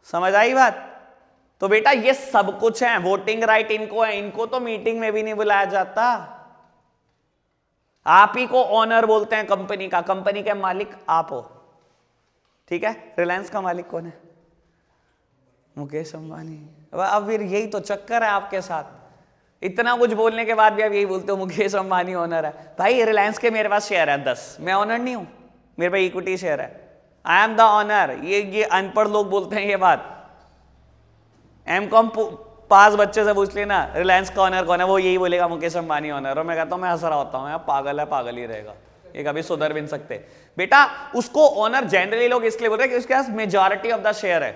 समझ आई बात? तो बेटा ये सब कुछ है, वोटिंग राइट इनको है, इनको तो मीटिंग में भी नहीं बुलाया जाता। आप ही को ऑनर बोलते हैं कंपनी का, कंपनी के मालिक आप हो, ठीक है? रिलायंस का मालिक कौन है? मुकेश अंबानी। अब फिर यही तो चक्कर है आपके साथ, इतना कुछ बोलने के बाद भी आप यही बोलते हो मुकेश अंबानी ऑनर है। भाई रिलायंस के मेरे पास शेयर है 10, मैं ऑनर नहीं हूं, मेरे पास इक्विटी शेयर है, आई एम द ऑनर। ये अनपढ़ लोग बोलते हैं ये बात। एमकॉम पास बच्चे से पूछ लेना रिलायंस का ऑनर कौन है, वो यही बोलेगा मुकेश अंबानी ऑनर। और मैं कहता हूं मैं हंस रहा होता हूं, पागल है, पागल ही रहेगा, ये कभी सुधर भी नहीं सकते। बेटा उसको ऑनर जनरली लोग इसलिए बोलते हैं कि उसके पास मेजॉरिटी ऑफ द शेयर है,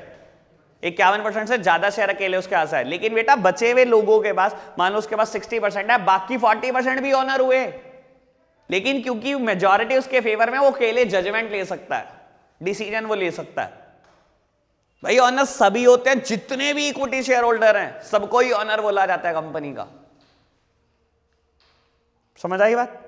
51% से ज्यादा शेयर अकेले उसके पास है। लेकिन बेटा बचे हुए लोगों के पास, मान लो उसके पास 60% है, बाकी 40% भी ऑनर हुए। लेकिन क्योंकि मेजॉरिटी उसके फेवर में, वो अकेले जजमेंट ले सकता है, डिसीजन वो ले सकता है। भाई ऑनर सभी होते हैं, जितने भी इक्विटी शेयर होल्डर हैं सबको ही ऑनर बोला जाता है कंपनी का। समझ आई बात?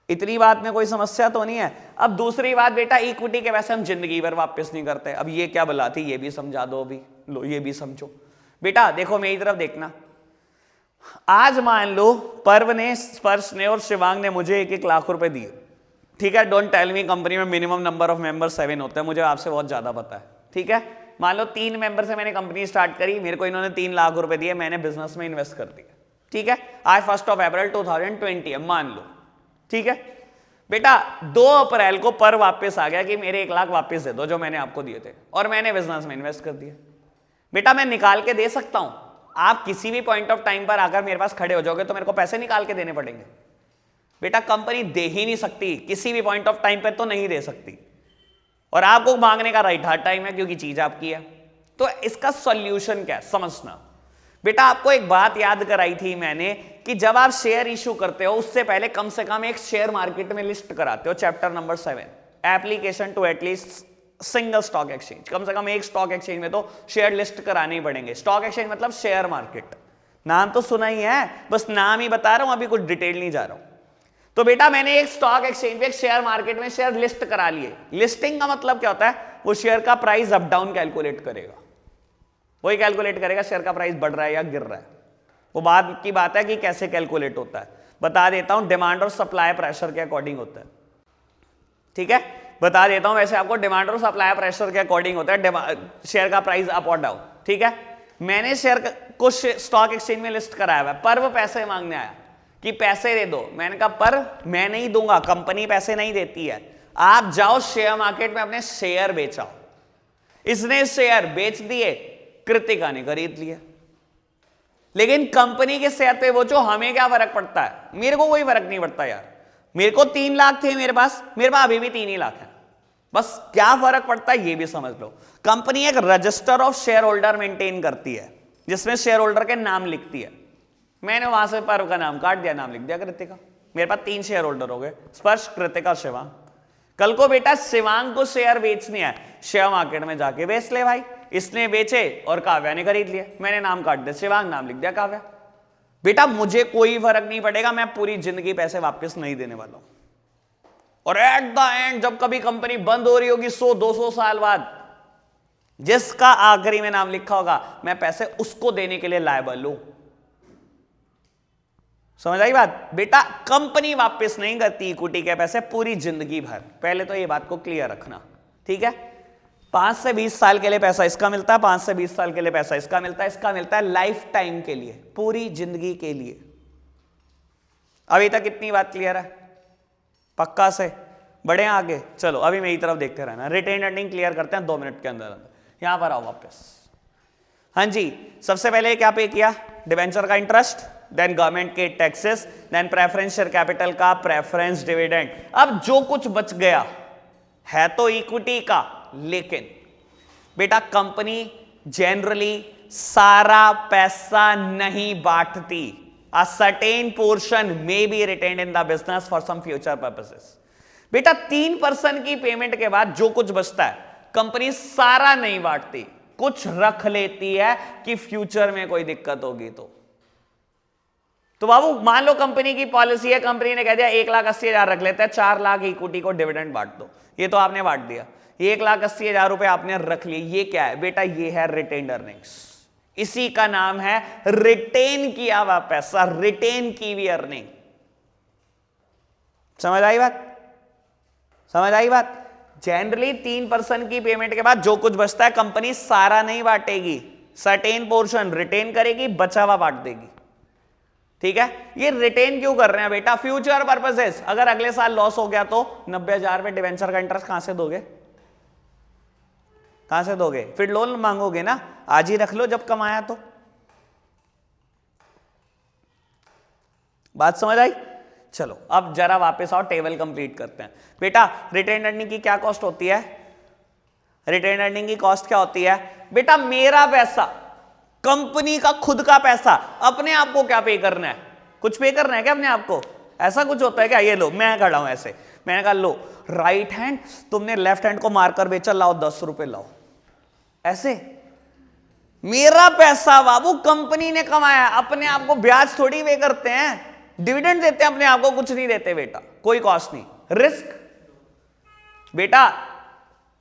इतनी बात में कोई समस्या तो नहीं है। अब दूसरी बात बेटा, इक्विटी के पैसे हम जिंदगी भर वापस नहीं करते। अब ये क्या बला थी, ये भी समझा दो अभी, लो ये भी समझो। बेटा देखो मेरी तरफ देखना, आज मान लो पर्व ने, स्पर्श ने और शिवांग ने मुझे 1-1 लाख रुपए दिए, ठीक है? डोंट टेल मी कंपनी में मिनिमम नंबर ऑफ मेंबर 7 होते हैं, मुझे आपसे बहुत ज्यादा पता है, ठीक है? मान लो 3 मेंबर से मैंने कंपनी स्टार्ट करी, मेरे को इन्होंने 3 लाख रुपए दिए, मैंने बिजनेस में इन्वेस्ट कर दिया, ठीक है? आज 1 अप्रैल 2020 है मान लो, ठीक है? बेटा 2 अप्रैल को पर वापस आ गया कि मेरे 1 लाख वापस दे दो जो मैंने आपको दिए थे, और मैंने बिजनेस में इन्वेस्ट कर दिया। बेटा मैं निकाल के दे सकता हूं, आप किसी भी पॉइंट ऑफ टाइम पर आकर मेरे पास खड़े हो जाओगे तो मेरे को पैसे निकाल के देने पड़ेंगे। बेटा कंपनी दे ही नहीं सकती, किसी भी पॉइंट ऑफ टाइम पर तो नहीं दे सकती, और आपको मांगने का राइट हर टाइम है क्योंकि चीज आपकी है। तो इसका सॉल्यूशन क्या है समझना। बेटा आपको एक बात याद कराई थी मैंने कि जब आप शेयर इशू करते हो उससे पहले कम से कम एक शेयर मार्केट में लिस्ट कराते हो, chapter number 7, application to at least single stock exchange. कम से कम एक स्टॉक एक्सचेंज में तो शेयर लिस्ट कराने ही पड़ेंगे। स्टॉक एक्सचेंज मतलब शेयर मार्केट, नाम तो सुना ही है, बस नाम ही बता रहा हूं, अभी कुछ डिटेल नहीं जा रहा हूं। तो बेटा मैंने एक स्टॉक एक्सचेंज पे, एक शेयर मार्केट में शेयर लिस्ट करा लिए। लिस्टिंग का मतलब क्या होता है? वो शेयर का प्राइस अप डाउन कैलकुलेट करेगा, वही कैलकुलेट करेगा शेयर का प्राइस बढ़ रहा है या गिर रहा है। वो बात की बात है कि कैसे कैलकुलेट होता है, बता देता हूं। डिमांड और सप्लाई प्रेशर के अकॉर्डिंग होता है, ठीक है? बता देता हूं वैसे आपको, डिमांड और सप्लाई प्रेशर के अकॉर्डिंग होता है शेयर का प्राइस अप और डाउन, ठीक है? मैंने शेयर को स्टॉक एक्सचेंज में लिस्ट कराया हुआ है, पर वो पैसे मांगने आया कि पैसे दे दो। मैंने कहा पर मैं नहीं दूंगा, कंपनी पैसे नहीं देती है, आप जाओ शेयर मार्केट में अपने शेयर बेचाओ। इसने शेयर बेच दिए, कृतिका ने खरीद लिया। लेकिन कंपनी के शेयर पे वो जो, हमें क्या फर्क पड़ता है? मेरे को कोई फर्क नहीं पड़ता यार। मेरे को 3 लाख थे मेरे पास अभी भी 3 ही लाख है। बस क्या फर्क पड़ता है ये भी समझ लो। कंपनी एक register of share holder maintain करती है जिसमें शेयर होल्डर के नाम लिखती है। मैंने वहां से पर्व का नाम काट दिया, नाम लिख दिया कृतिका। मेरे पास 3 शेयर होल्डर हो गए, स्पर्श, कृतिका, शिवांग। कल को बेटा शिवांग को शेयर बेचनी है, शेयर मार्केट में जाके बेच ले भाई। इसने बेचे और काव्या ने खरीद लिया, मैंने नाम काट दिया शिवांग, नाम लिख दिया काव्या। बेटा मुझे कोई फर्क नहीं पड़ेगा, मैं पूरी जिंदगी पैसे वापस नहीं देने वाला हूं। और एट द एंड जब कभी कंपनी बंद हो रही होगी 100-200 साल बाद, जिसका आखिरी में नाम लिखा होगा, मैं पैसे उसको देने के लिए लायबल हूं। समझ आई बात? बेटा कंपनी वापस नहीं करती इक्विटी के पैसे पूरी जिंदगी भर। पहले तो ये बात को क्लियर रखना, ठीक है? 5 से 20 साल के लिए पैसा इसका मिलता है, 5 से 20 साल के लिए पैसा इसका मिलता है, इसका मिलता है लाइफ टाइम के लिए, पूरी जिंदगी के लिए। अभी तक इतनी बात क्लियर है? पक्का से बढ़े आगे? चलो अभी मेरी तरफ देखते रहना। रिटेन अर्निंग क्लियर करते हैं 2 मिनट के अंदर अंदर। यहां पर आओ वापस। हाँ जी, सबसे पहले क्या पे किया? डिवेंचर का इंटरेस्ट, देन गवर्नमेंट के taxes, then preference share capital का प्रेफरेंस डिविडेंड। अब जो कुछ बच गया है तो इक्विटी का, लेकिन बेटा कंपनी जनरली सारा पैसा नहीं बांटती। A certain portion may be retained in the business for some future purposes. बेटा 3% की पेमेंट के बाद जो कुछ बचता है कंपनी सारा नहीं बांटती, कुछ रख लेती है कि फ्यूचर में कोई दिक्कत होगी तो बाबू मान लो कंपनी की पॉलिसी है, कंपनी ने कह दिया 1,80,000 रख लेते हैं, 4 लाख इक्विटी को डिविडेंड बांट दो। ये तो आपने बांट दिया, 1,80,000 रुपए आपने रख लिए। ये क्या है बेटा? ये है रिटेन्ड अर्निंग्स। इसी का नाम है रिटेन किया हुआ पैसा, रिटेन की हुई अर्निंग। समझ आई बात? समझ आई बात? जनरली 3% की पेमेंट के बाद जो कुछ बचता है कंपनी सारा नहीं बांटेगी, सर्टेन पोर्शन रिटेन करेगी, बचा हुआ बांट देगी। ठीक है? ये रिटेन क्यों कर रहे हैं बेटा? Future purposes. अगर अगले साल लॉस हो गया तो 90,000 में डिवेंचर का इंटरेस्ट कहां से दोगे? कहां से दोगे? फिर लोन मांगोगे ना, आज ही रख लो जब कमाया तो। बात समझ आई? चलो अब जरा वापस आओ, टेबल कंप्लीट करते हैं। बेटा रिटेन अर्निंग की क्या कॉस्ट होती है? रिटेन अर्निंग की कॉस्ट क्या होती है बेटा? मेरा पैसा, कंपनी का खुद का पैसा, अपने आप को क्या पे करना है? कुछ पे करना है क्या अपने आप को? ऐसा कुछ होता है क्या? ये लो, मैं खड़ा हूं ऐसे, मैंने कहा लो राइट हैंड, तुमने लेफ्ट हैंड को मारकर बेचा, लाओ 10 रुपए लाओ, ऐसे। मेरा पैसा बाबू कंपनी ने कमाया, अपने आप को ब्याज थोड़ी वे करते हैं, डिविडेंड देते हैं अपने आप को, कुछ नहीं देते बेटा, कोई कॉस्ट नहीं। रिस्क बेटा,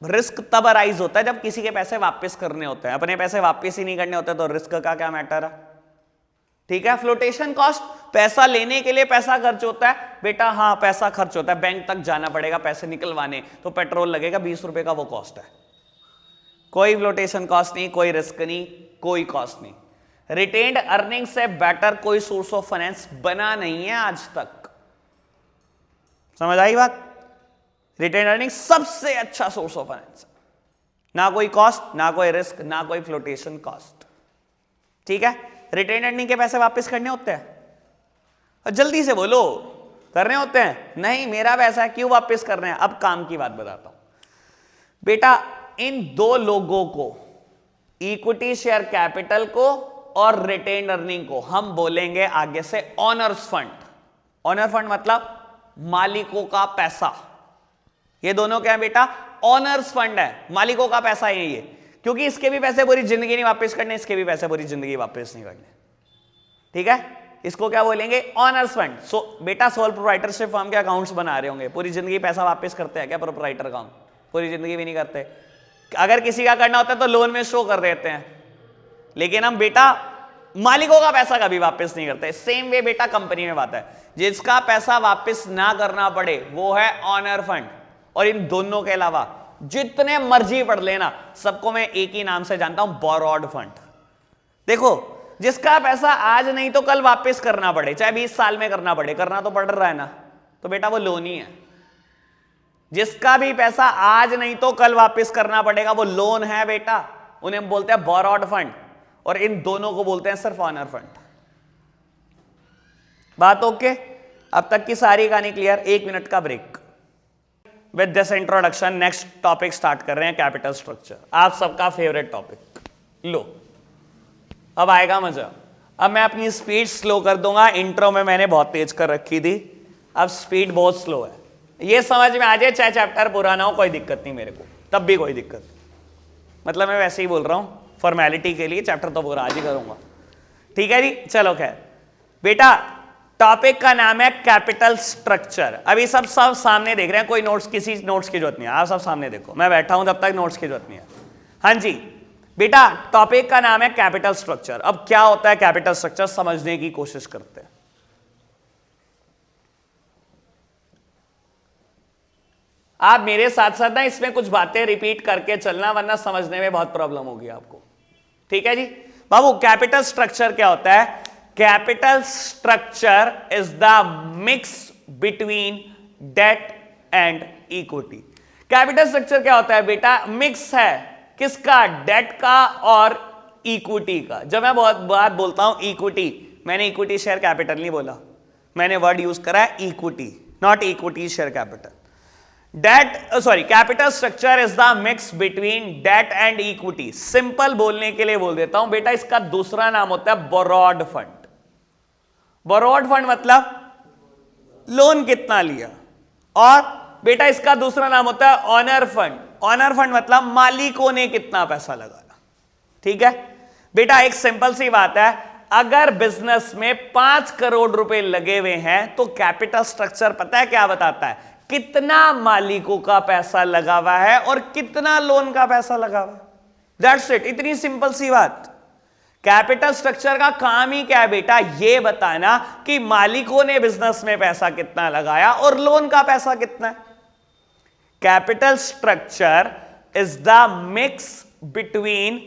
रिस्क तब अराइज होता है जब किसी के पैसे वापस करने होते हैं, अपने पैसे वापस ही नहीं करने होते तो रिस्क का क्या मैटर है? ठीक है? फ्लोटेशन कॉस्ट, पैसा लेने के लिए पैसा खर्च होता है बेटा। हाँ पैसा खर्च होता है, बैंक तक जाना पड़ेगा पैसे निकलवाने, तो पेट्रोल लगेगा 20 रुपए का, वो कॉस्ट है। कोई फ्लोटेशन कॉस्ट नहीं, कोई रिस्क नहीं, कोई कॉस्ट नहीं। रिटेन्ड अर्निंग से बेटर कोई सोर्स ऑफ फाइनेंस बना नहीं है आज तक। समझ आई बात? रिटेन्ड अर्निंग सबसे अच्छा सोर्स ऑफ फाइनेंस, ना कोई कॉस्ट, ना कोई रिस्क, ना कोई फ्लोटेशन कॉस्ट। ठीक है? रिटेन्ड अर्निंग के पैसे वापस करने होते हैं? और जल्दी से बोलो, करने होते हैं? नहीं, मेरा पैसा है, क्यों वापस कर रहे हैं? अब काम की बात बताता हूं बेटा। इन 2 लोगों को, इक्विटी शेयर कैपिटल को और रिटेन्ड अर्निंग को, हम बोलेंगे आगे से ऑनर्स फंड। ऑनर फंड मतलब मालिकों का पैसा। ये दोनों क्या है बेटा? ऑनर्स फंड है, मालिकों का पैसा है ये, क्योंकि इसके भी पैसे पूरी जिंदगी नहीं वापस करने, इसके भी पैसे पूरी जिंदगी वापस नहीं करने। ठीक है? इसको क्या बोलेंगे? Honours fund. सो बेटा सोल प्रोप्राइटरशिप फर्म के अकाउंट्स बना रहे होंगे, पूरी जिंदगी पैसा वापस करते हैं क्या प्रोप्राइटर काम? पूरी जिंदगी भी नहीं करते। अगर किसी का करना होता है तो लोन में शो कर देते हैं, लेकिन हम बेटा मालिकों का पैसा कभी वापस नहीं करते। सेम वे बेटा कंपनी में बात है, जिसका पैसा वापस ना करना पड़े वो है ऑनर फंड। और इन दोनों के अलावा जितने मर्जी पढ़ लेना, सबको मैं एक ही नाम से जानता हूं, बोरोड फंड। देखो, जिसका पैसा आज नहीं तो कल वापस करना पड़े, चाहे 20 साल में करना पड़े, करना तो पड़ रहा है ना, तो बेटा वो लोन ही है। जिसका भी पैसा आज नहीं तो कल वापस करना पड़ेगा वो लोन है बेटा, उन्हें बोलते हैं बोरोड फंड, और इन दोनों को बोलते हैं सिर्फ ऑनर फंड। बात ओके? अब तक की सारी कहानी क्लियर? 1 मिनट का break. With this introduction next topic start कर रहे हैं, कैपिटल स्ट्रक्चर, आप सबका फेवरेट टॉपिक। लो अब आएगा मजा। अब मैं अपनी स्पीड स्लो कर दूंगा, इंट्रो में मैंने बहुत तेज कर रखी थी, अब स्पीड बहुत स्लो है। ये समझ में आ जाए चाहे चैप्टर पुराना हो, कोई दिक्कत नहीं मेरे को, तब भी कोई दिक्कत नहीं। मतलब मैं वैसे ही बोल रहा हूं फॉर्मेलिटी के लिए, चैप्टर तो पूरा आज ही करूंगा। ठीक है जी, चलो खैर बेटा, टॉपिक का नाम है कैपिटल स्ट्रक्चर। अभी सब सामने देख रहे हैं, कोई नोट्स, किसी नोट्स की जरूरत नहीं है, आप सब सामने देखो, मैं बैठा हूं तब तक नोट्स की जरूरत नहीं है। हाँ जी बेटा, टॉपिक का नाम है कैपिटल स्ट्रक्चर। अब क्या होता है कैपिटल स्ट्रक्चर, समझने की कोशिश करते हैं। आप मेरे साथ साथ ना इसमें कुछ बातें रिपीट करके चलना, वरना समझने में बहुत प्रॉब्लम होगी आपको। ठीक है जी बाबू, कैपिटल स्ट्रक्चर क्या होता है? Capital structure is the mix between debt and equity. Capital structure क्या होता है बेटा? मिक्स है, किसका? डेट का और इक्विटी का। जब मैं बहुत बार बोलता हूं इक्विटी, मैंने इक्विटी शेयर कैपिटल नहीं बोला, मैंने वर्ड यूज करा है equity, not equity share capital. Capital structure is the mix between debt and equity. Simple बोलने के लिए बोल देता हूं बेटा, इसका दूसरा नाम होता है बोरोड फंड। बोरोड फंड मतलब लोन कितना लिया, और बेटा इसका दूसरा नाम होता है ऑनर फंड। ऑनर फंड मतलब मालिकों ने कितना पैसा लगाया। ठीक है बेटा, एक सिंपल सी बात है, अगर बिजनेस में 5 करोड़ रुपए लगे हुए हैं तो कैपिटल स्ट्रक्चर पता है क्या बताता है? कितना मालिकों का पैसा लगा हुआ है और कितना लोन का पैसा लगा हुआ है। दैट्स इट, इतनी सिंपल सी बात। कैपिटल स्ट्रक्चर का काम ही क्या है बेटा? यह बताना कि मालिकों ने बिजनेस में पैसा कितना लगाया और लोन का पैसा कितना है। Capital structure is the mix between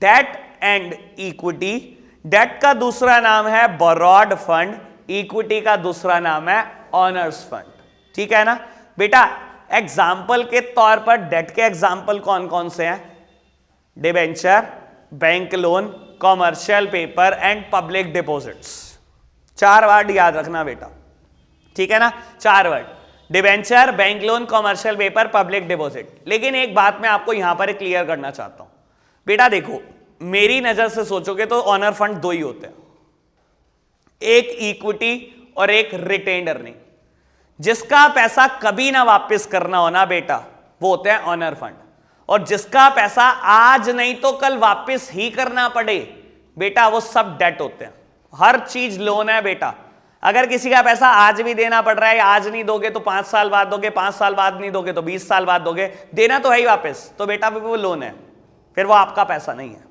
debt and equity. Debt का दूसरा नाम है बोरोड फंड, इक्विटी का दूसरा नाम है ऑनर्स फंड। ठीक है ना बेटा? एग्जाम्पल के तौर पर डेट के एग्जाम्पल कौन कौन से हैं? Debenture, bank loan, commercial paper and public deposits. 4 word याद रखना बेटा, ठीक है ना? 4 word, debenture, bank loan, commercial paper, public deposit. लेकिन एक बात मैं आपको यहां पर क्लियर करना चाहता हूं बेटा, देखो मेरी नजर से सोचोगे तो ऑनर फंड 2 ही होते हैं, एक इक्विटी और एक रिटेन्ड अर्निंग। जिसका पैसा कभी ना वापस करना हो ना बेटा, वो होते हैं ऑनर फंड, और जिसका पैसा आज नहीं तो कल वापस ही करना पड़े बेटा, वो सब डेट होते हैं। हर चीज लोन है बेटा। अगर किसी का पैसा आज भी देना पड़ रहा है, आज नहीं दोगे तो 5 साल बाद दोगे, 5 साल बाद नहीं दोगे तो 20 साल बाद दोगे, देना तो है ही वापस, तो बेटा वो लोन है, फिर वो आपका पैसा नहीं है।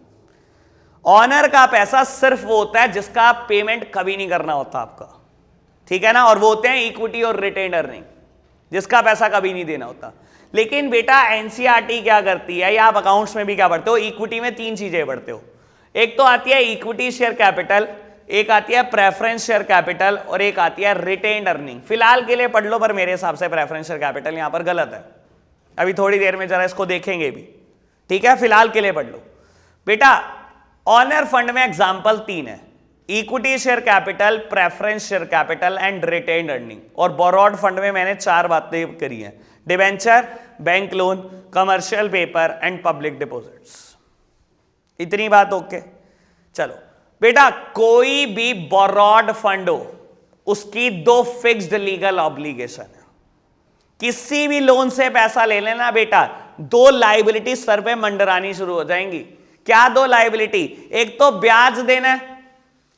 ऑनर का पैसा सिर्फ वो होता है जिसका पेमेंट कभी नहीं करना होता आपका। ठीक है ना? और वो होते हैं इक्विटी और रिटेन्ड अर्निंग, जिसका पैसा कभी नहीं देना होता। लेकिन बेटा एनसीईआरटी क्या करती है, या आप अकाउंट्स में भी क्या पढ़ते हो? इक्विटी में 3 चीजें पढ़ते हो। एक तो आती है इक्विटी शेयर कैपिटल, एक आती है प्रेफरेंस शेयर कैपिटल, और एक आती है रिटेन्ड अर्निंग। फिलहाल के लिए पढ़ लो, पर मेरे हिसाब से प्रेफरेंस शेयर कैपिटल यहां पर गलत है। अभी थोड़ी देर में जरा इसको देखेंगे भी। ठीक है, फिलहाल के लिए पढ़ लो बेटा। ऑनर फंड में एग्जाम्पल 3 है, equity share capital, preference share capital and retained earning. और बोरोड फंड में मैंने 4 बातें करी हैं, debenture, bank loan, commercial paper and public deposits. इतनी बात ओके? चलो बेटा, कोई भी बोरोड फंड हो उसकी 2 फिक्स्ड लीगल ऑब्लिगेशन है। किसी भी लोन से पैसा ले लेना बेटा, 2 लायबिलिटी सर पे मंडरानी शुरू हो जाएंगी। क्या 2 लायबिलिटी? एक तो ब्याज देना है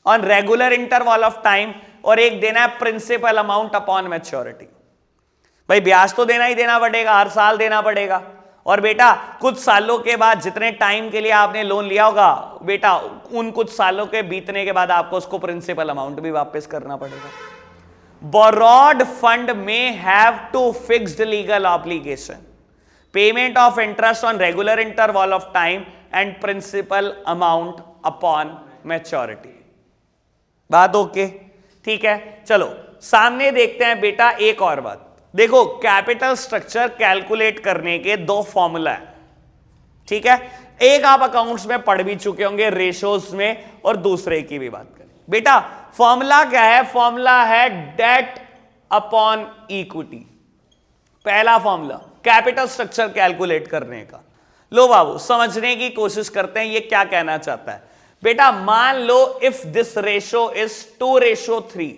on regular interval of time, और एक देना है प्रिंसिपल अमाउंट अपॉन मैच्योरिटी। भाई ब्याज तो देना ही देना पड़ेगा, हर साल देना पड़ेगा। और बेटा कुछ सालों के बाद, जितने टाइम के लिए आपने लोन लिया होगा बेटा, उन कुछ सालों के बीतने के बाद आपको उसको प्रिंसिपल अमाउंट भी वापस करना पड़ेगा। बोरोड फंड में have 2 fixed legal obligation, payment of interest on regular interval of time and principal amount upon maturity. बात ओके? ठीक है, चलो सामने देखते हैं बेटा एक और बात। देखो कैपिटल स्ट्रक्चर कैलकुलेट करने के दो फॉर्मूला है, ठीक है। एक आप अकाउंट्स में पढ़ भी चुके होंगे रेशोज में, और दूसरे की भी बात करें। बेटा फॉर्मूला क्या है? फॉर्मूला है डेट अपॉन इक्विटी। पहला फॉर्मूला कैपिटल स्ट्रक्चर कैलकुलेट करने का। लो बाबू समझने की कोशिश करते हैं ये क्या कहना चाहता है। बेटा मान लो इफ दिस रेशो इज 2:3,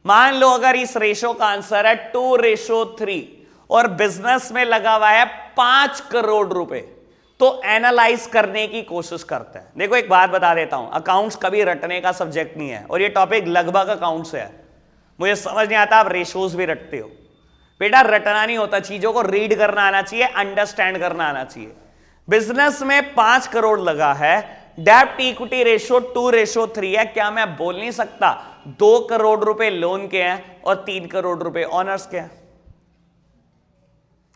मान लो अगर इस रेशो का आंसर है 2:3 और बिजनेस में लगा हुआ है 5 करोड़ रुपए, तो एनालाइज करने की कोशिश करते हैं। देखो एक बात बता देता हूं, अकाउंट्स कभी रटने का सब्जेक्ट नहीं है, और ये टॉपिक लगभग अकाउंट्स है। मुझे समझ नहीं आता आप रेशोज भी रटते हो। बेटा रटना नहीं होता, चीजों को रीड करना आना चाहिए, अंडरस्टैंड करना आना चाहिए। बिजनेस में 5 करोड़ लगा है, डेब्ट इक्विटी रेशो 2:3 है। क्या मैं बोल नहीं सकता 2 करोड़ रुपए लोन के हैं और 3 करोड़ रुपए ऑनर्स के हैं?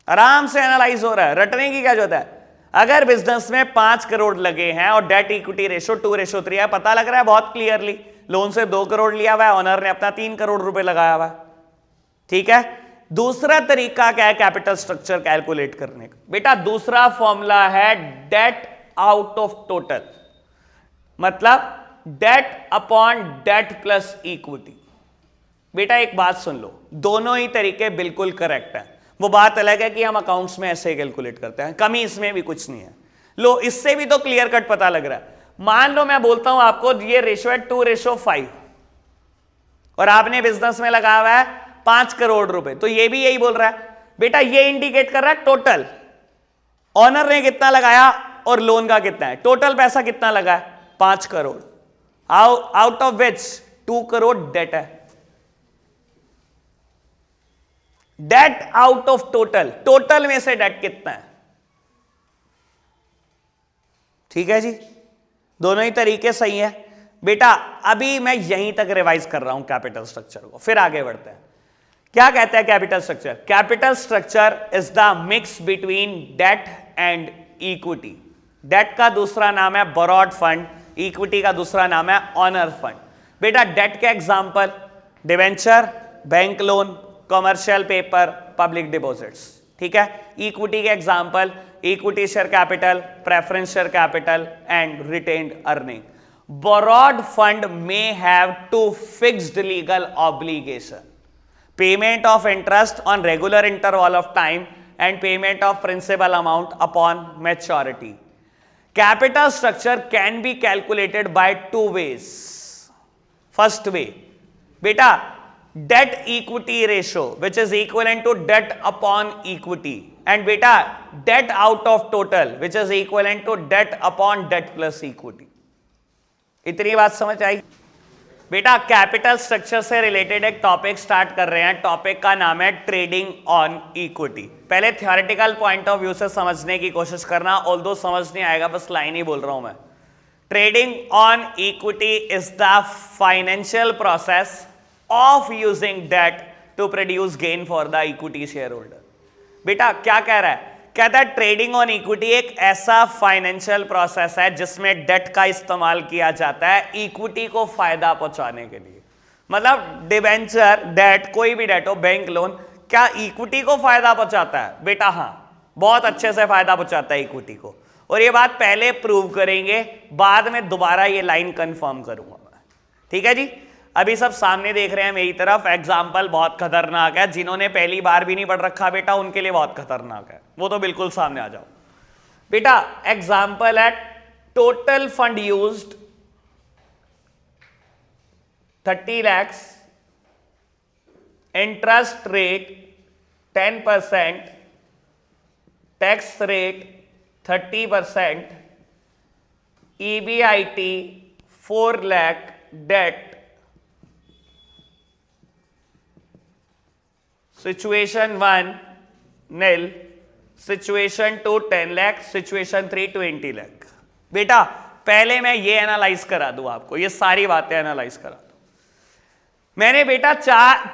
आराम से एनालाइज हो रहा है, रटने की क्या जरूरत है। अगर बिजनेस में 5 करोड़ लगे हैं और डेट इक्विटी रेशो 2:3 है, पता लग रहा है बहुत क्लियरली। लोन से 2 करोड़ लिया हुआ है, ऑनर ने अपना 3 करोड़ रुपए लगाया हुआ है, ठीक है। दूसरा तरीका क्या है कैपिटल स्ट्रक्चर कैलकुलेट करने का? बेटा दूसरा फॉर्मूला है डेट आउट ऑफ टोटल, मतलब debt upon debt plus equity. बेटा एक बात सुन लो, दोनों ही तरीके बिल्कुल करेक्ट है। वो बात अलग है कि हम अकाउंट्स में ऐसे कैलकुलेट करते हैं, कमी इसमें भी कुछ नहीं है। लो इससे भी तो क्लियर कट पता लग रहा है। मान लो मैं बोलता हूं आपको ये रेशो है 2:5 और आपने बिजनेस में लगाया हुआ है 5 करोड़ रुपए, तो ये भी यही बोल रहा है। बेटा ये इंडिकेट कर रहा है टोटल, ऑनर ने कितना लगाया और लोन का कितना है। टोटल पैसा कितना लगा है? 5 crore, out of which 2 crore debt है। Debt out of total, total में से डेट कितना है? ठीक है जी, दोनों ही तरीके सही है। बेटा अभी मैं यहीं तक रिवाइज कर रहा हूं कैपिटल स्ट्रक्चर को, फिर आगे बढ़ते हैं। क्या कहता है capital structure? Capital structure is the mix between debt and equity. Debt का दूसरा नाम है बोरोड फंड, इक्विटी का दूसरा नाम है ऑनर फंड। बेटा डेट के example debenture, bank loan, commercial paper, public deposits, ठीक है। इक्विटी के example equity share capital, preference share capital and retained earning. Borrowed fund may have 2 fixed legal obligation, payment of interest on regular interval of time and payment of principal amount upon maturity. Capital structure can be calculated by 2 ways. First way, beta debt equity ratio which is equivalent to debt upon equity, and beta debt out of total which is equivalent to debt upon debt plus equity. इतनी बात समझ आई? बेटा capital structure से related एक topic start कर रहे हैं। Topic का नाम है ट्रेडिंग ऑन इक्विटी। पहले थ्योरेटिकल पॉइंट ऑफ व्यू से समझने की कोशिश करना, ऑल्दो समझ नहीं आएगा, बस लाइन ही बोल रहा हूं मैं। Trading on equity is the financial process of using debt to produce gain for the equity share holder. बेटा क्या कह रहा है? कहता है ट्रेडिंग ऑन इक्विटी एक ऐसा फाइनेंशियल प्रोसेस है जिसमें डेट का इस्तेमाल किया जाता है इक्विटी को फायदा पहुंचाने के लिए। मतलब डिबेंचर, डेट, कोई भी डेट हो, बैंक लोन, क्या इक्विटी को फायदा पहुंचाता है? बेटा हाँ, बहुत अच्छे से फायदा पहुंचाता है इक्विटी को। और ये बात पहले प्रूव करेंगे, बाद में दोबारा ये लाइन कंफर्म करूंगा मैं, ठीक है जी। अभी सब सामने देख रहे हैं मेरी तरफ। एग्जाम्पल बहुत खतरनाक है, जिन्होंने पहली बार भी नहीं पढ़ रखा बेटा उनके लिए बहुत खतरनाक है, वो तो बिल्कुल सामने आ जाओ। बेटा एग्जाम्पल है total fund used 30 lakhs, interest rate 10%, tax rate 30%, EBIT 4 lakh, debt. Situation 1 nil, situation 2 10 lakh, situation 3 20 lakh. बेटा पहले मैं ये एनालाइज करा दूं आपको, ये सारी बातें एनालाइज करा दूं। मैंने बेटा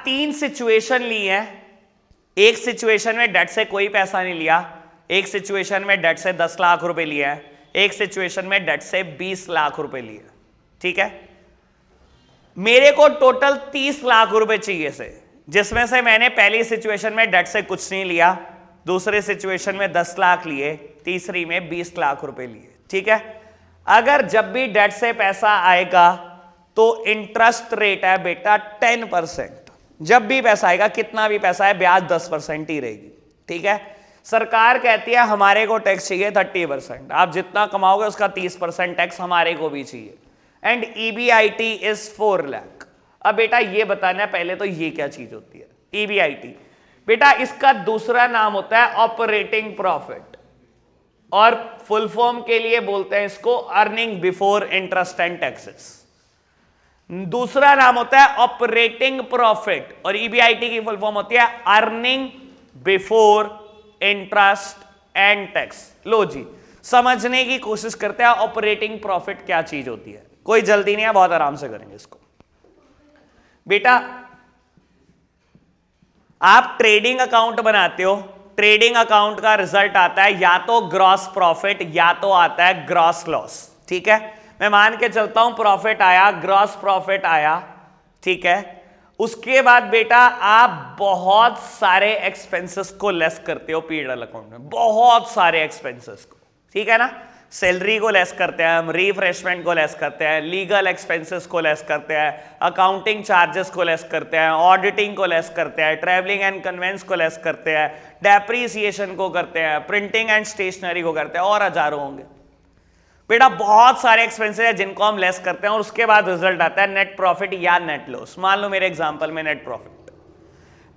3 सिचुएशन ली है। एक सिचुएशन में डेट से कोई पैसा नहीं लिया, एक सिचुएशन में डेट से 10 लाख रुपए लिया है, एक सिचुएशन में डेट से 20 लाख रुपए लिए, ठीक है। मेरे को टोटल 30 लाख रुपए चाहिए से। जिसमें से मैंने पहली सिचुएशन में डेट से कुछ नहीं लिया, दूसरी सिचुएशन में 10 लाख लिए, तीसरी में 20 लाख रुपए लिए। ठीक है, अगर जब भी डेट से पैसा आएगा तो इंटरेस्ट रेट है बेटा 10%। जब भी पैसा आएगा, कितना भी पैसा है, ब्याज 10% ही रहेगी। ठीक है, सरकार कहती है हमारे को टैक्स चाहिए 30%, आप जितना कमाओगे उसका 30% टैक्स हमारे को भी चाहिए। And EBIT is 4 lakh. अब बेटा ये बताना है पहले तो ये क्या चीज होती है EBIT। बेटा इसका दूसरा नाम होता है ऑपरेटिंग प्रॉफिट, और फुल फॉर्म के लिए बोलते हैं इसको earning before interest and taxes. दूसरा नाम होता है ऑपरेटिंग प्रॉफिट, और EBIT की फुल फॉर्म होती है earning before interest and tax. लो जी, समझने की कोशिश करते हैं ऑपरेटिंग प्रॉफिट क्या चीज होती है। कोई जल्दी नहीं है, बहुत आराम से करेंगे इसको। बेटा आप ट्रेडिंग अकाउंट बनाते हो, ट्रेडिंग अकाउंट का रिजल्ट आता है या तो ग्रॉस प्रॉफिट या तो आता है ग्रॉस लॉस। ठीक है, मैं मान के चलता हूं प्रॉफिट आया, ग्रॉस प्रॉफिट आया। ठीक है, उसके बाद बेटा आप बहुत सारे एक्सपेंसेस को लेस करते हो P&L अकाउंट में, बहुत सारे एक्सपेंसेस को। ठीक है ना, सैलरी को लेस करते हैं हम, रिफ्रेशमेंट को लेस करते हैं, लीगल एक्सपेंसेस को लेस करते हैं, अकाउंटिंग चार्जेस को लेस करते हैं, ऑडिटिंग को लेस करते हैं, ट्रैवलिंग एंड कन्वेंस को लेस करते हैं, डेप्रीसिएशन को करते हैं, प्रिंटिंग एंड स्टेशनरी को करते हैं, और हजारों होंगे। बेटा बहुत सारे एक्सपेंसेस हैं जिनको हम लेस करते हैं, और उसके बाद रिजल्ट आता है नेट प्रॉफिट या नेट लॉस। मान लो मेरे एग्जांपल में नेट प्रॉफिट।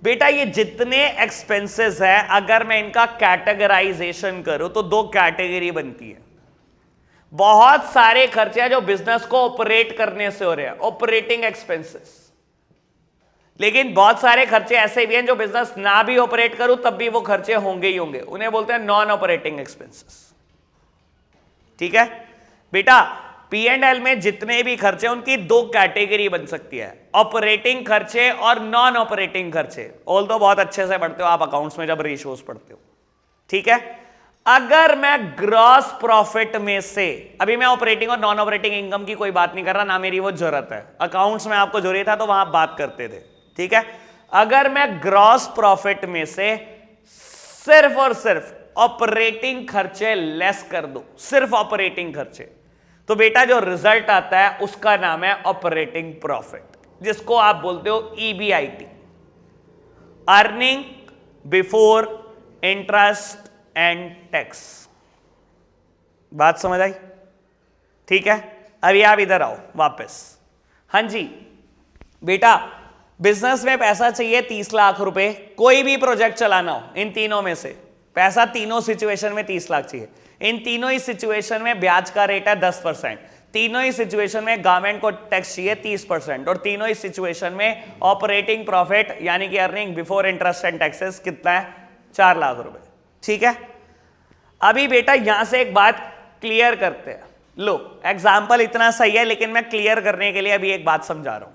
बेटा ये जितने एक्सपेंसेस हैं, अगर मैं इनका कैटेगराइजेशन करूं तो दो कैटेगरी बनती है। बहुत सारे खर्चे हैं जो बिजनेस को ऑपरेट करने से हो रहे हैं, ऑपरेटिंग एक्सपेंसेस। लेकिन बहुत सारे खर्चे ऐसे भी हैं जो बिजनेस ना भी ऑपरेट करूं तब भी वो खर्चे होंगे ही होंगे, उन्हें बोलते हैं नॉन ऑपरेटिंग एक्सपेंसेस। ठीक है बेटा, P&L में जितने भी खर्चे उनकी दो कैटेगरी बन सकती है, ऑपरेटिंग खर्चे और नॉन ऑपरेटिंग खर्चे। ऑल्दो बहुत अच्छे से पढ़ते हो आप अकाउंट्स में जब रेशियोज पढ़ते हो। ठीक है, अगर मैं ग्रॉस प्रॉफिट में से, अभी मैं ऑपरेटिंग और नॉन ऑपरेटिंग इनकम की कोई बात नहीं कर रहा, ना मेरी वो जरूरत है, अकाउंट्स में आपको जरूरत था तो वहां बात करते थे। ठीक है, अगर मैं ग्रॉस प्रॉफिट में से सिर्फ और सिर्फ ऑपरेटिंग खर्चे लेस कर दो, सिर्फ ऑपरेटिंग खर्चे, तो बेटा जो रिजल्ट आता है उसका नाम है ऑपरेटिंग प्रॉफिट, जिसको आप बोलते हो EBIT, earning before interest and tax. बात समझ आई? ठीक है, अभी आप इधर आओ वापस। हाँ जी बेटा, बिजनेस में पैसा चाहिए 30 लाख रुपए, कोई भी प्रोजेक्ट चलाना हो, इन तीनों में से पैसा तीनों सिचुएशन में 30 लाख चाहिए। इन तीनों ही सिचुएशन में ब्याज का रेट है 10%, तीनों ही सिचुएशन में गवर्नमेंट को टैक्स चाहिए 30%, और तीनों ही सिचुएशन में ऑपरेटिंग प्रॉफिट यानी कि earning before interest and taxes कितना है? 4 लाख रुपए। ठीक है, अभी बेटा यहां से एक बात क्लियर करते हैं। लो एग्जाम्पल इतना सही है, लेकिन मैं क्लियर करने के लिए अभी एक बात समझा रहा हूं।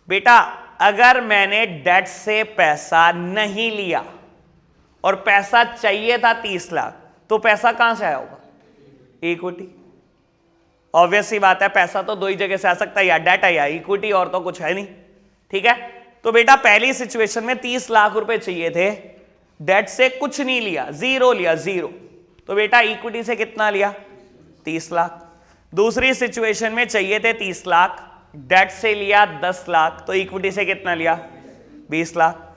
बेटा अगर मैंने डेट से पैसा नहीं लिया और पैसा चाहिए था 30 लाख, तो पैसा कहां से आया होगा? इक्विटी। ऑब्वियस सी बात है, पैसा तो दो ही जगह से आ सकता है, या डेट है या इक्विटी, और तो कुछ है नहीं। ठीक है, तो बेटा पहली सिचुएशन में 30 लाख रुपए चाहिए थे, डेट से कुछ नहीं लिया, जीरो लिया, जीरो, तो बेटा इक्विटी से कितना लिया? 30 लाख। दूसरी सिचुएशन में चाहिए थे 30 लाख, डेट से लिया 10 लाख, तो इक्विटी से कितना लिया? 20 लाख।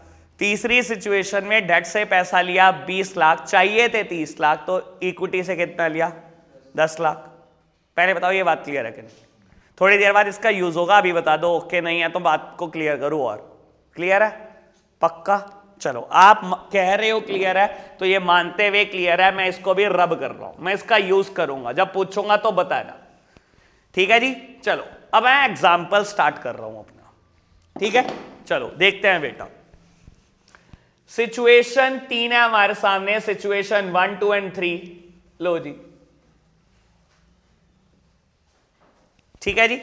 तीसरी सिचुएशन में डेट से पैसा लिया 20 लाख, चाहिए थे 30 लाख, तो इक्विटी से कितना लिया? 10 लाख। पहले बताओ ये बात क्लियर है कि नहीं? थोड़ी देर बाद इसका यूज होगा, अभी बता दो ओके नहीं है तो बात को क्लियर करूं। और क्लियर है? पक्का? चलो, आप कह रहे हो क्लियर है तो ये मानते हुए क्लियर है, मैं इसको भी रब कर रहा हूं, मैं इसका यूज करूंगा, जब पूछूंगा तो बताना। ठीक है जी, चलो अब मैं एग्जाम्पल स्टार्ट कर रहा हूं अपना। ठीक है, चलो देखते हैं बेटा। सिचुएशन 3 है हमारे सामने, सिचुएशन 1, 2 एंड 3। लो जी, ठीक है जी,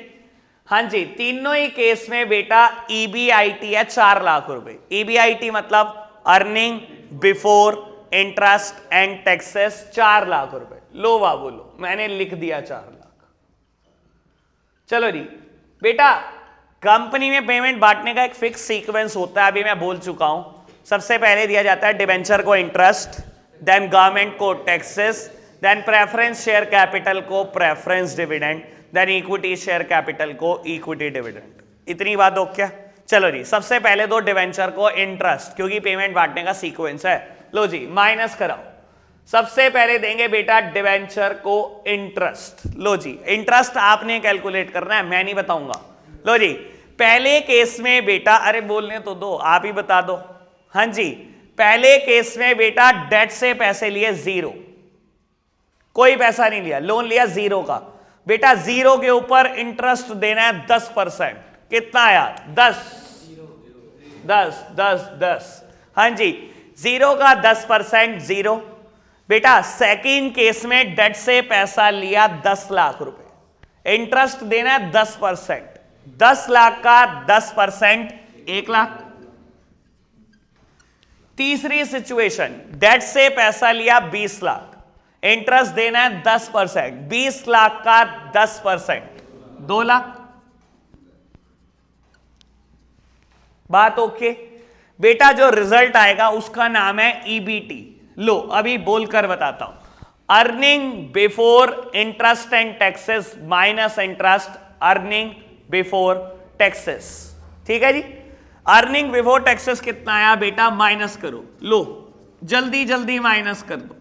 हाँ जी, तीनों ही केस में बेटा EBIT है 4 लाख रुपए। EBIT मतलब earning before interest and taxes 4 lakh रुपए। लो बाबू लो, मैंने लिख दिया 4 लाख। चलो जी बेटा, कंपनी में पेमेंट बांटने का एक फिक्स सीक्वेंस होता है, अभी मैं बोल चुका हूं। सबसे पहले दिया जाता है डिबेंचर को इंटरेस्ट, देन गवर्नमेंट को taxes, then preference share capital को preference dividend, then equity share capital को इक्विटी डिविडेंड। इतनी बात हो क्या? चलो जी, सबसे पहले दो डिबेंचर को इंटरेस्ट, क्योंकि पेमेंट बांटने का सीक्वेंस है। लो जी, माइनस कराओ। सबसे पहले देंगे बेटा डिबेंचर को इंटरेस्ट। लो जी, इंटरेस्ट आपने कैलकुलेट करना है, मैं नहीं बताऊंगा। लो जी, पहले केस में बेटा, अरे बोलने तो दो, आप ही बता दो। हाँ जी, पहले केस में बेटा डेट से पैसे लिए 0, कोई पैसा नहीं लिया, लोन लिया 0 का। बेटा 0 के ऊपर इंटरेस्ट देना है 10%। कितना आया? 10। हाँ जी, 0 का 10% 0। बेटा सेकंड केस में डेट से पैसा लिया 10 लाख रुपए, इंटरेस्ट देना है 10%। 10 लाख का 10% 1 लाख। तीसरी सिचुएशन, डेट से पैसा लिया 20 लाख, इंटरेस्ट देना है 10%। 20 लाख का 10% 2 लाख। बात ओके? बेटा जो रिजल्ट आएगा उसका नाम है ईबीटी। लो अभी बोलकर बताता हूं। Earning before interest and taxes minus interest earning before taxes. ठीक है जी, अर्निंग बिफोर टैक्सेस कितना आया बेटा? माइनस करो। लो जल्दी जल्दी माइनस कर दो।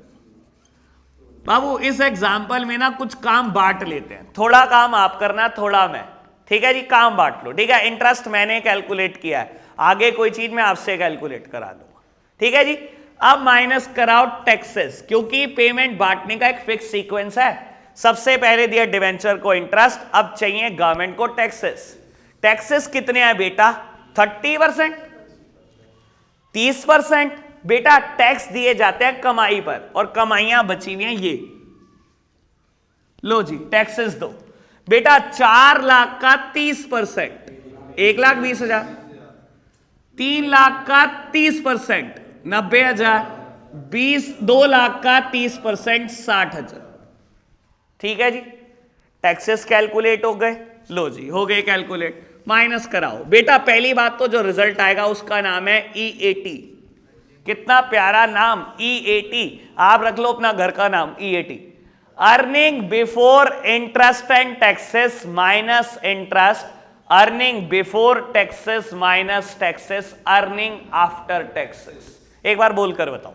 बाबू इस एग्जाम्पल में ना कुछ काम बांट लेते हैं, थोड़ा काम आप करना, थोड़ा मैं। ठीक है जी, काम बांट लो। ठीक है, इंटरेस्ट मैंने कैलकुलेट किया है, आगे कोई चीज मैं आपसे कैलकुलेट करा दूंगा। ठीक है जी, अब माइनस कराओ टैक्सेस, क्योंकि पेमेंट बांटने का एक फिक्स सीक्वेंस है। सबसे पहले दिया डिवेंचर को इंटरेस्ट, अब चाहिए गवर्नमेंट को टैक्सेस। टैक्सेस कितने हैं बेटा? 30%, 30%। बेटा टैक्स दिए जाते हैं कमाई पर, और कमाइयां बची हुई हैं ये। लो जी, टैक्सेस दो बेटा। 4 लाख का 30%, 1,20,000। 3 लाख का 30% 90,000। 2 लाख का 30% 60,000। ठीक है जी, टैक्सेस कैलकुलेट हो गए। लो जी, हो गए कैलकुलेट। माइनस कराओ बेटा। पहली बात तो जो रिजल्ट आएगा उसका नाम है EAT। कितना प्यारा नाम, EAT। आप रख लो अपना घर का नाम, EAT। Earning before interest and taxes minus interest earning before taxes minus taxes earning after taxes. एक बार बोलकर बताओ।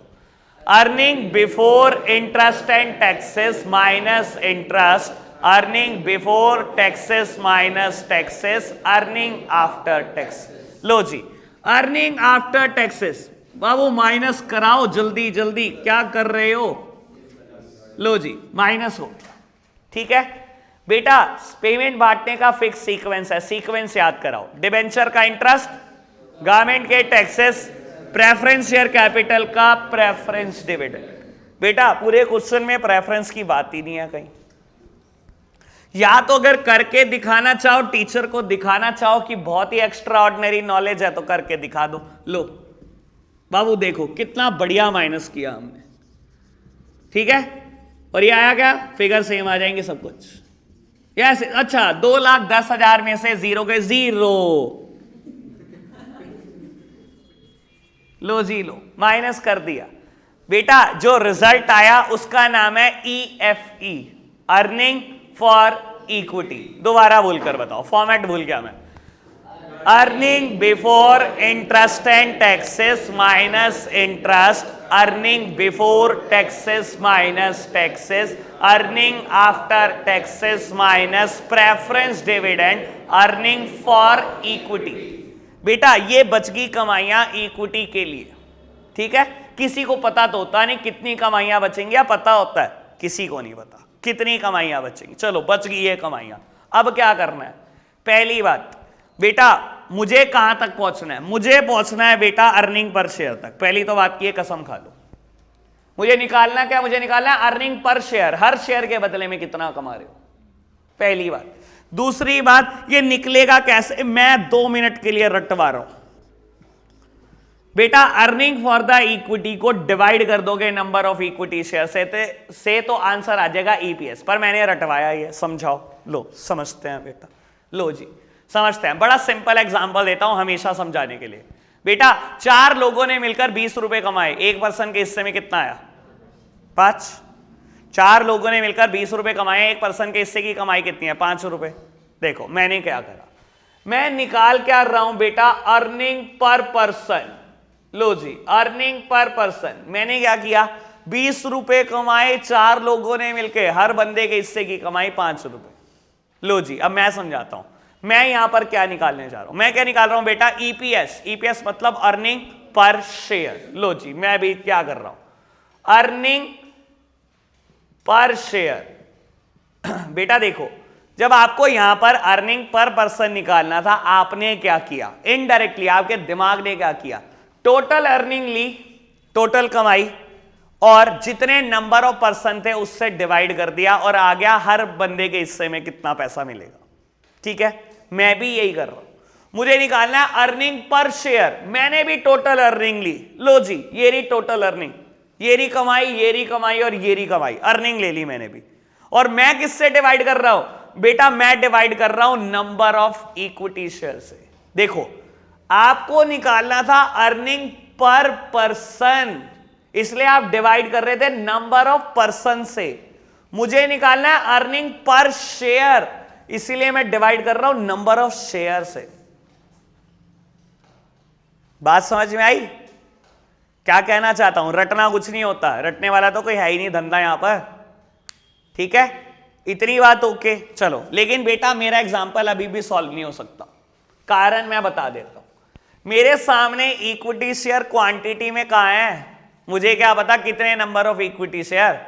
Earning before interest and taxes minus interest earning before taxes minus taxes earning after taxes. लो जी, earning after taxes. बाबू minus कराओ जल्दी जल्दी, क्या कर रहे हो? लो जी, माइनस हो। ठीक है बेटा, पेमेंट बांटने का फिक्स सीक्वेंस है, सीक्वेंस याद कराओ। डिबेंचर का इंटरेस्ट, गवर्नमेंट के टैक्सेस, प्रेफरेंस शेयर कैपिटल का प्रेफरेंस डिविडेंड। बेटा पूरे क्वेश्चन में प्रेफरेंस की बात ही नहीं है कहीं। या तो अगर करके दिखाना चाहो, टीचर को दिखाना चाहो कि बहुत ही एक्स्ट्रा ऑर्डिनरी नॉलेज है, तो करके दिखा दो। लो बाबू देखो कितना बढ़िया माइनस किया हमने। ठीक है, और ये आया क्या? फिगर सेम आ जाएंगे सब कुछ। यस, अच्छा 2,10,000 में से 0 गए 0। लो जी, लो माइनस कर दिया बेटा। जो रिजल्ट आया उसका नाम है EFE, अर्निंग फॉर इक्विटी। दोबारा बोलकर बताओ, फॉर्मेट भूल गया मैं। Earning before interest and taxes minus interest earning before taxes minus taxes earning after taxes minus preference dividend earning for equity. बेटा ये बच गई कमाइयां इक्विटी के लिए। ठीक है, किसी को पता तो होता नहीं कितनी कमाइयां बचेंगी, या पता होता है? किसी को नहीं पता कितनी कमाइयां बचेंगी। चलो बच गई ये कमाइयां, अब क्या करना है? पहली बात बेटा, मुझे कहां तक पहुंचना है? मुझे पहुंचना है बेटा अर्निंग पर शेयर तक। पहली तो बात की है, कसम खा लो। मुझे निकालना क्या? मुझे निकालना है अर्निंग पर शेयर, हर शेयर के बदले में कितना कमा रहे हो, पहली बात। दूसरी बात, ये निकलेगा कैसे? मैं 2 मिनट के लिए रटवा रहा हूं बेटा। अर्निंग फॉर द इक्विटी को डिवाइड कर दोगे नंबर ऑफ इक्विटी शेयर से तो आंसर आ जाएगा EPS, पर मैंने रटवाया ये, समझाओ। लो समझते हैं बेटा। लो जी, समझते हैं, बड़ा सिंपल एग्जांपल देता हूं हमेशा समझाने के लिए। बेटा 4 लोगों ने मिलकर 20 रुपए कमाए, एक पर्सन के हिस्से में कितना आया? 5। 4 लोगों ने मिलकर 20 रुपए कमाए, एक पर्सन के हिस्से की कमाई कितनी है? 5 रुपए। देखो मैंने क्या करा, मैं निकाल क्या रहा हूं बेटा? Earning per person. लो जी, अर्निंग पर पर्सन। मैंने क्या किया, 20 रुपए कमाए 4 लोगों ने मिलकर, हर बंदे के हिस्से की कमाई 5 रुपए। लो जी, अब मैं समझाता हूं मैं यहां पर क्या निकालने जा रहा हूं। मैं क्या निकाल रहा हूं बेटा? ईपीएस। ईपीएस मतलब अर्निंग पर शेयर। लो जी, मैं भी क्या कर रहा हूं? Earning per share. बेटा देखो, जब आपको यहां पर अर्निंग पर पर्सन निकालना था, आपने क्या किया? इनडायरेक्टली आपके दिमाग ने क्या किया? टोटल अर्निंग ली, टोटल कमाई, और जितने नंबर ऑफ पर्सन थे उससे डिवाइड कर दिया, और आ गया हर बंदे के हिस्से में कितना पैसा मिलेगा। ठीक है, मैं भी यही कर रहा हूं। मुझे निकालना है अर्निंग पर शेयर। मैंने भी टोटल अर्निंग ली। लो जी, ये रही टोटल अर्निंग, ये रही कमाई, ये रही कमाई और ये रही कमाई। अर्निंग ले ली मैंने भी। और मैं किससे डिवाइड कर रहा हूं बेटा? मैं डिवाइड कर रहा हूं नंबर ऑफ इक्विटी शेयर से। देखो, आपको निकालना था अर्निंग पर पर्सन, इसलिए आप डिवाइड कर रहे थे नंबर ऑफ पर्सन से। मुझे निकालना है अर्निंग पर शेयर, इसीलिए मैं डिवाइड कर रहा हूं नंबर ऑफ शेयर से। बात समझ में आई? क्या कहना चाहता हूं? रटना कुछ नहीं होता, रटने वाला तो कोई है ही नहीं धंधा यहां पर। ठीक है, इतनी बात ओके। चलो, लेकिन बेटा मेरा एग्जांपल अभी भी सॉल्व नहीं हो सकता, कारण मैं बता देता हूं। मेरे सामने इक्विटी शेयर क्वांटिटी में कहां है? मुझे क्या पता कितने नंबर ऑफ इक्विटी शेयर?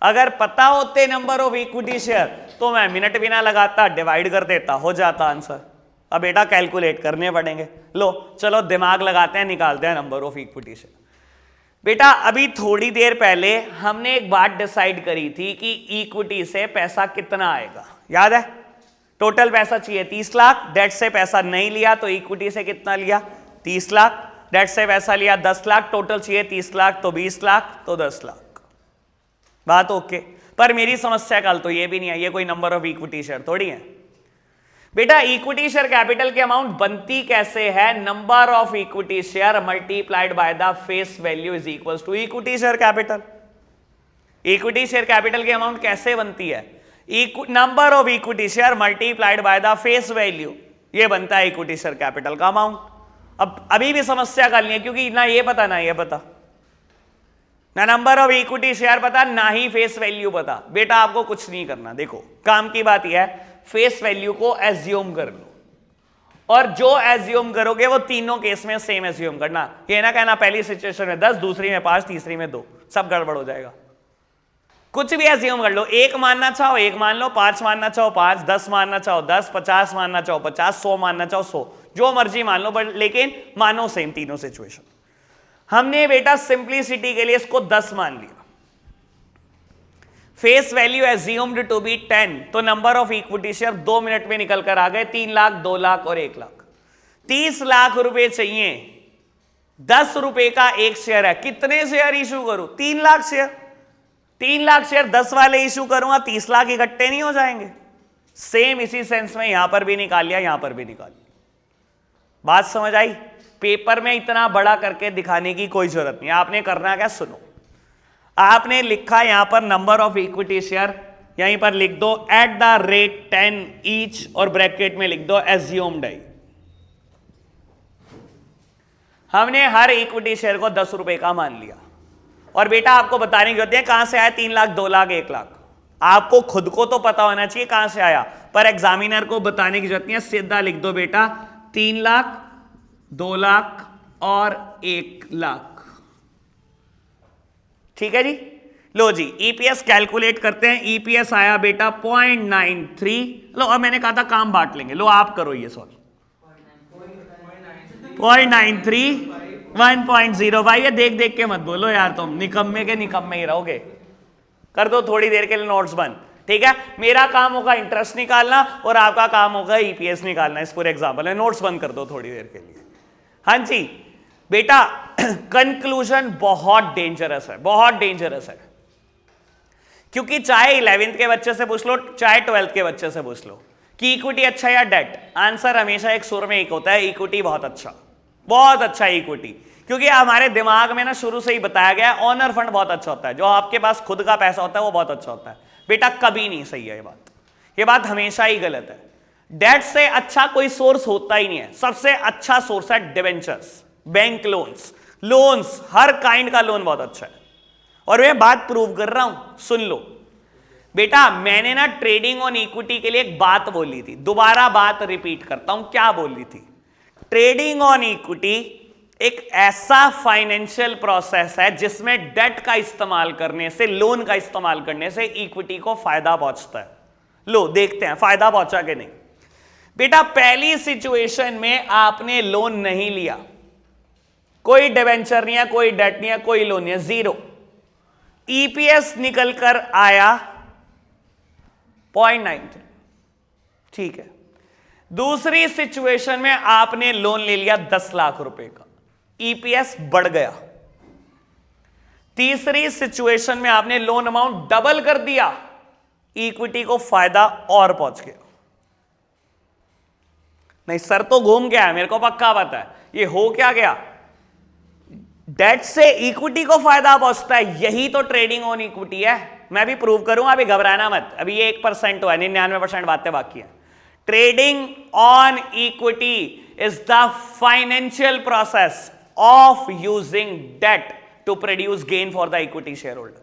अगर पता होते नंबर ऑफ इक्विटी शेयर तो मैं मिनट भी ना लगाता, डिवाइड कर देता, हो जाता आंसर। अब बेटा कैलकुलेट करने पड़ेंगे। लो चलो दिमाग लगाते हैं, निकालते हैं नंबर ऑफ इक्विटी शेयर। बेटा अभी थोड़ी देर पहले हमने एक बात डिसाइड करी थी कि इक्विटी से पैसा कितना आएगा, याद है? टोटल पैसा चाहिए 30 लाख, डेट से पैसा नहीं लिया तो इक्विटी से कितना लिया? 30 लाख। डेट से पैसा लिया 10 लाख, टोटल चाहिए 30 लाख, तो 20 लाख, तो 10 लाख। बात ओके। पर मेरी समस्या कल तो ये भी नहीं है, ये कोई नंबर ऑफ इक्विटी शेयर थोड़ी है। बेटा इक्विटी शेयर कैपिटल की अमाउंट बनती कैसे है? Number of equity share multiplied by the face value is equal to equity share capital. Equity share capital की अमाउंट कैसे बनती है? Number of equity share multiplied by the face value, ये बनता है इक्विटी शेयर कैपिटल का amount. अब अभी भी समस्या करनी है, क्योंकि ना ये पता ना ये पता, ना नंबर ऑफ इक्विटी शेयर पता, ना ही फेस वैल्यू पता। बेटा आपको कुछ नहीं करना, देखो काम की बात यह है, फेस वैल्यू को एज्यूम कर लो, और जो एज्यूम करोगे वो तीनों केस में सेम एज्यूम करना। ये ना कहना पहली सिचुएशन में 10, दूसरी में 5, तीसरी में 2, सब गड़बड़ हो जाएगा। कुछ भी एज्यूम कर लो, 1 मानना चाहो 1 मान लो, 5 मानना चाहो 5, 10 मानना चाहो 10, 50 मानना चाहो 50, 100 मानना चाहो 100, जो मर्जी मान लो, बट लेकिन मानो सेम तीनों सिचुएशन। हमने बेटा सिंप्लिसिटी के लिए इसको 10 मान लिया। Face value assumed to be 10, तो number of equity share 2 minute में निकल कर आ गए, 3 लाख, 2 लाख और 1 लाख। 30 लाख रुपए चाहिए, 10 रुपए का एक शेयर है। कितने शेयर इशू करूं? 3 लाख शेयर। 3 लाख शेयर 10 वाले इशू करूंगा, 30 लाख इकट्ठे नहीं हो जाएंगे? सेम इसी सेंस में यहां पर भी निकाल लिया, यहां पर भी निकाल लिया। बात समझ आई? पेपर में इतना बड़ा करके दिखाने की कोई जरूरत नहीं। आपने करना क्या, सुनो। आपने लिखा यहां पर नंबर ऑफ इक्विटी शेयर, यहीं पर लिख दो एट द रेट 10 ईच, और ब्रैकेट में लिख दो एज्यूम्ड आई। हमने हर इक्विटी शेयर को 10 रुपए का मान लिया, और बेटा आपको बताने की जरूरत है कहां से आया 3 लाख, 2 लाख, 1 लाख। आपको खुद को तो पता होना चाहिए कहां से आया, पर एग्जामिनर को बताने की जरूरत नहीं है। सीधा लिख दो बेटा 3 लाख, 2 लाख और 1 लाख। ठीक है जी। लो जी, ईपीएस कैलकुलेट करते हैं। ईपीएस आया बेटा 0.93। लो अब मैंने कहा था काम बांट लेंगे, लो आप करो ये सॉल्व। 0.93, 1.05। ये देख देख के मत बोलो यार, तुम निकम्मे के निकम्मे ही रहोगे। कर दो थोड़ी देर के लिए नोट्स बंद, ठीक है? मेरा काम होगा इंटरेस्ट निकालना और आपका काम होगा ईपीएस निकालना। इस पूरे एग्जाम्पल में नोट्स बंद कर दो थोड़ी देर के लिए। हाँ जी बेटा, कंक्लूजन बहुत डेंजरस है, बहुत डेंजरस है, क्योंकि चाहे 11th के बच्चे से पूछ लो, चाहे 12th के बच्चे से पूछ लो, कि इक्विटी अच्छा या डेट? आंसर हमेशा एक सुर में एक होता है, इक्विटी बहुत अच्छा इक्विटी, क्योंकि हमारे दिमाग में ना शुरू से ही बताया गया है ऑनर फंड बहुत अच्छा होता है, जो आपके पास खुद का पैसा होता है वो बहुत अच्छा होता है। बेटा कभी नहीं सही है ये बात हमेशा ही गलत है। डेट से अच्छा कोई सोर्स होता ही नहीं है। सबसे अच्छा सोर्स है डिवेंचर्स, बैंक लोन्स, हर काइंड का लोन बहुत अच्छा है। और मैं बात प्रूव कर रहा हूं, सुन लो बेटा। मैंने ना ट्रेडिंग ऑन इक्विटी के लिए एक बात बोली थी, दोबारा बात रिपीट करता हूं। क्या बोली थी? ट्रेडिंग ऑन इक्विटी एक ऐसा फाइनेंशियल प्रोसेस है जिसमें डेट का इस्तेमाल करने से, लोन का इस्तेमाल करने से इक्विटी को फायदा पहुंचता है। लो देखते हैं फायदा पहुंचा कि नहीं। बेटा पहली सिचुएशन में आपने लोन नहीं लिया, कोई डिवेंचर नहीं है, कोई डेट नहीं है, कोई लोन नहीं है, जीरो। ईपीएस निकल कर आया 0.93, ठीक है। दूसरी सिचुएशन में आपने लोन ले लिया 10 लाख रुपए का, ईपीएस बढ़ गया। तीसरी सिचुएशन में आपने लोन अमाउंट डबल कर दिया, इक्विटी को फायदा और पहुंच गया। नहीं सर तो घूम गया है, मेरे को पक्का पता है ये हो क्या गया। डेट से इक्विटी को फायदा पहुंचता है, यही तो ट्रेडिंग ऑन इक्विटी है। मैं भी प्रूव करूंगा, अभी घबराना मत। अभी ये 1% हुआ है, 99% बातें बाकी है। Trading on equity is the financial process of using debt to produce gain for the equity share holder.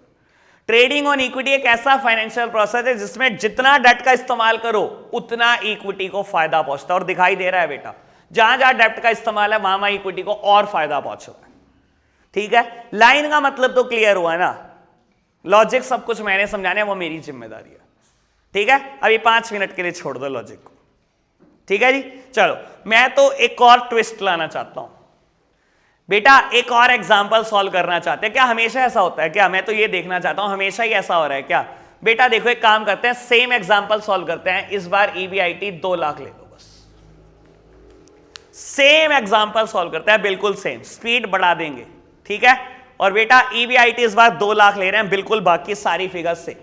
Trading on equity एक ऐसा फाइनेंशियल प्रोसेस है जिसमें जितना डेट का इस्तेमाल करो उतना इक्विटी को फायदा पहुंचता है। और दिखाई दे रहा है बेटा, जहां जहां डेट का इस्तेमाल है वहां इक्विटी को और फायदा पहुंच रहा है। ठीक है, लाइन का मतलब तो क्लियर हुआ ना। लॉजिक सब कुछ मैंने समझाने, वो मेरी जिम्मेदारी है। ठीक है, अभी 5 मिनट के लिए छोड़ दो लॉजिक को। ठीक है जी, चलो मैं तो एक और ट्विस्ट लाना चाहता हूं बेटा। एक और एग्जांपल सॉल्व करना चाहते हैं क्या? हमेशा ऐसा होता है क्या? मैं तो ये देखना चाहता हूं हमेशा ही ऐसा हो रहा है क्या? बेटा देखो एक काम करते हैं, सेम एग्जांपल सॉल्व करते हैं। इस बार ईबीआईटी 2 लाख ले लो बस। सेम एग्जांपल सॉल्व करते हैं, बिल्कुल सेम, स्पीड बढ़ा देंगे। ठीक है, और बेटा ईबीआईटी इस बार 2 लाख ले रहे हैं, बिल्कुल बाकी सारी फिगर्स से।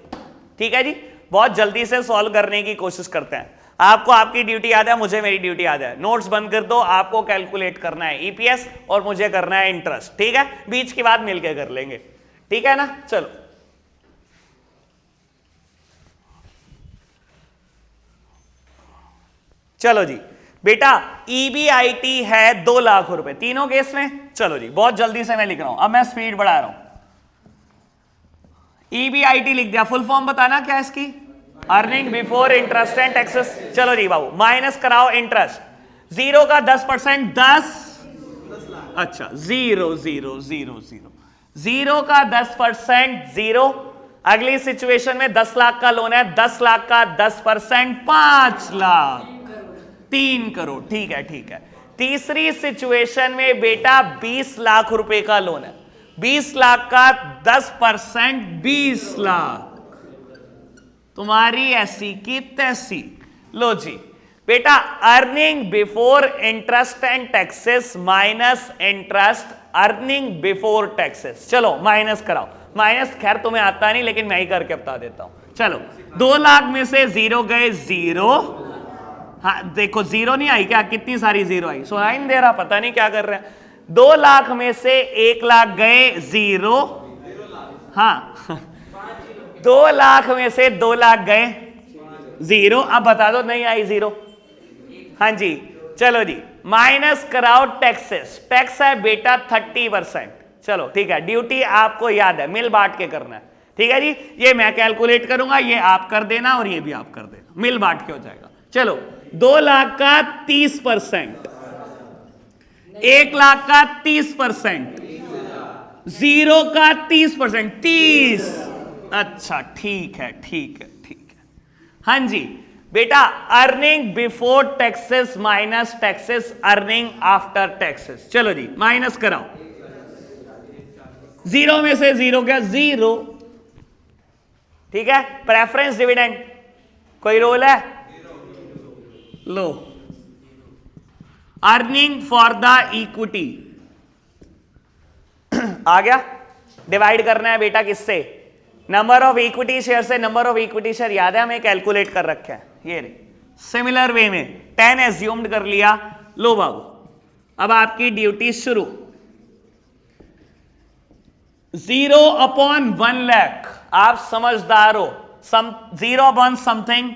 ठीक है जी, बहुत जल्दी से सॉल्व करने की कोशिश करते हैं। आपको आपकी ड्यूटी याद है, मुझे मेरी ड्यूटी याद है। नोट्स बंद कर दो, आपको कैलकुलेट करना है ईपीएस और मुझे करना है इंटरेस्ट। ठीक है, बीच की बात मिलकर कर लेंगे। ठीक है ना, चलो चलो जी बेटा, ईबीआईटी है 2 लाख रुपए तीनों केस में। चलो जी बहुत जल्दी से मैं लिख रहा हूं, अब मैं स्पीड बढ़ा रहा हूं। ईबीआईटी लिख दिया, फुल फॉर्म बताना क्या है इसकी? Earning before interest and taxes. चलो जी बाबू, माइनस कराओ इंटरेस्ट। 0 का 10%, 10, अच्छा 0 0 0 0, 0 का 10%, 0। अगली सिचुएशन में 10 लाख का लोन है, 10 लाख का 10%, 5 लाख, 3 करोड़। ठीक है ठीक है। तीसरी सिचुएशन में बेटा 20 लाख रुपए का लोन है, 20 लाख का 10%, 20 लाख। तुम्हारी ऐसी की तैसी। लो जी बेटा, earning before interest and taxes minus interest earning before taxes. चलो माइनस कराओ। माइनस खैर तुम्हें आता नहीं, लेकिन मैं ही करके बता देता हूं। चलो 2 लाख में से 0 गए 0। हाँ देखो 0 नहीं आई क्या? कितनी सारी 0 आई, सुनाई नहीं दे रहा, पता नहीं क्या कर रहे हैं। 2 लाख में से 1 लाख गए 0। हाँ 2 लाख में से 2 लाख गए 0। अब बता दो नहीं आई 0? हाँ जी, चलो जी माइनस कराओ टैक्सेस। टैक्स है बेटा 30%। चलो ठीक है, ड्यूटी आपको याद है, मिल बांट के करना है। ठीक है जी, ये मैं कैलकुलेट करूंगा, ये आप कर देना और ये भी आप कर देना, मिल बांट के हो जाएगा। चलो 2 लाख का 30%, 1 लाख का 30%, 0 का 30%, 30। अच्छा ठीक है ठीक है ठीक है। हाँ जी बेटा, earning before taxes minus taxes earning after taxes. चलो जी माइनस कराओ। 0 में से 0 क्या? 0। ठीक है, प्रेफरेंस डिविडेंड कोई रोल है? लो, अर्निंग फॉर द इक्विटी आ गया। डिवाइड करना है बेटा किससे? नंबर ऑफ इक्विटी शेयर से। नंबर ऑफ इक्विटी शेयर याद है हमें, कैलकुलेट कर रखे हैं ये रे। सिमिलर वे में 10 एज्यूम्ड कर लिया। लो बाबू, अब आपकी ड्यूटी शुरू। 0/1 लाख, आप समझदार हो। 0/1 समथिंग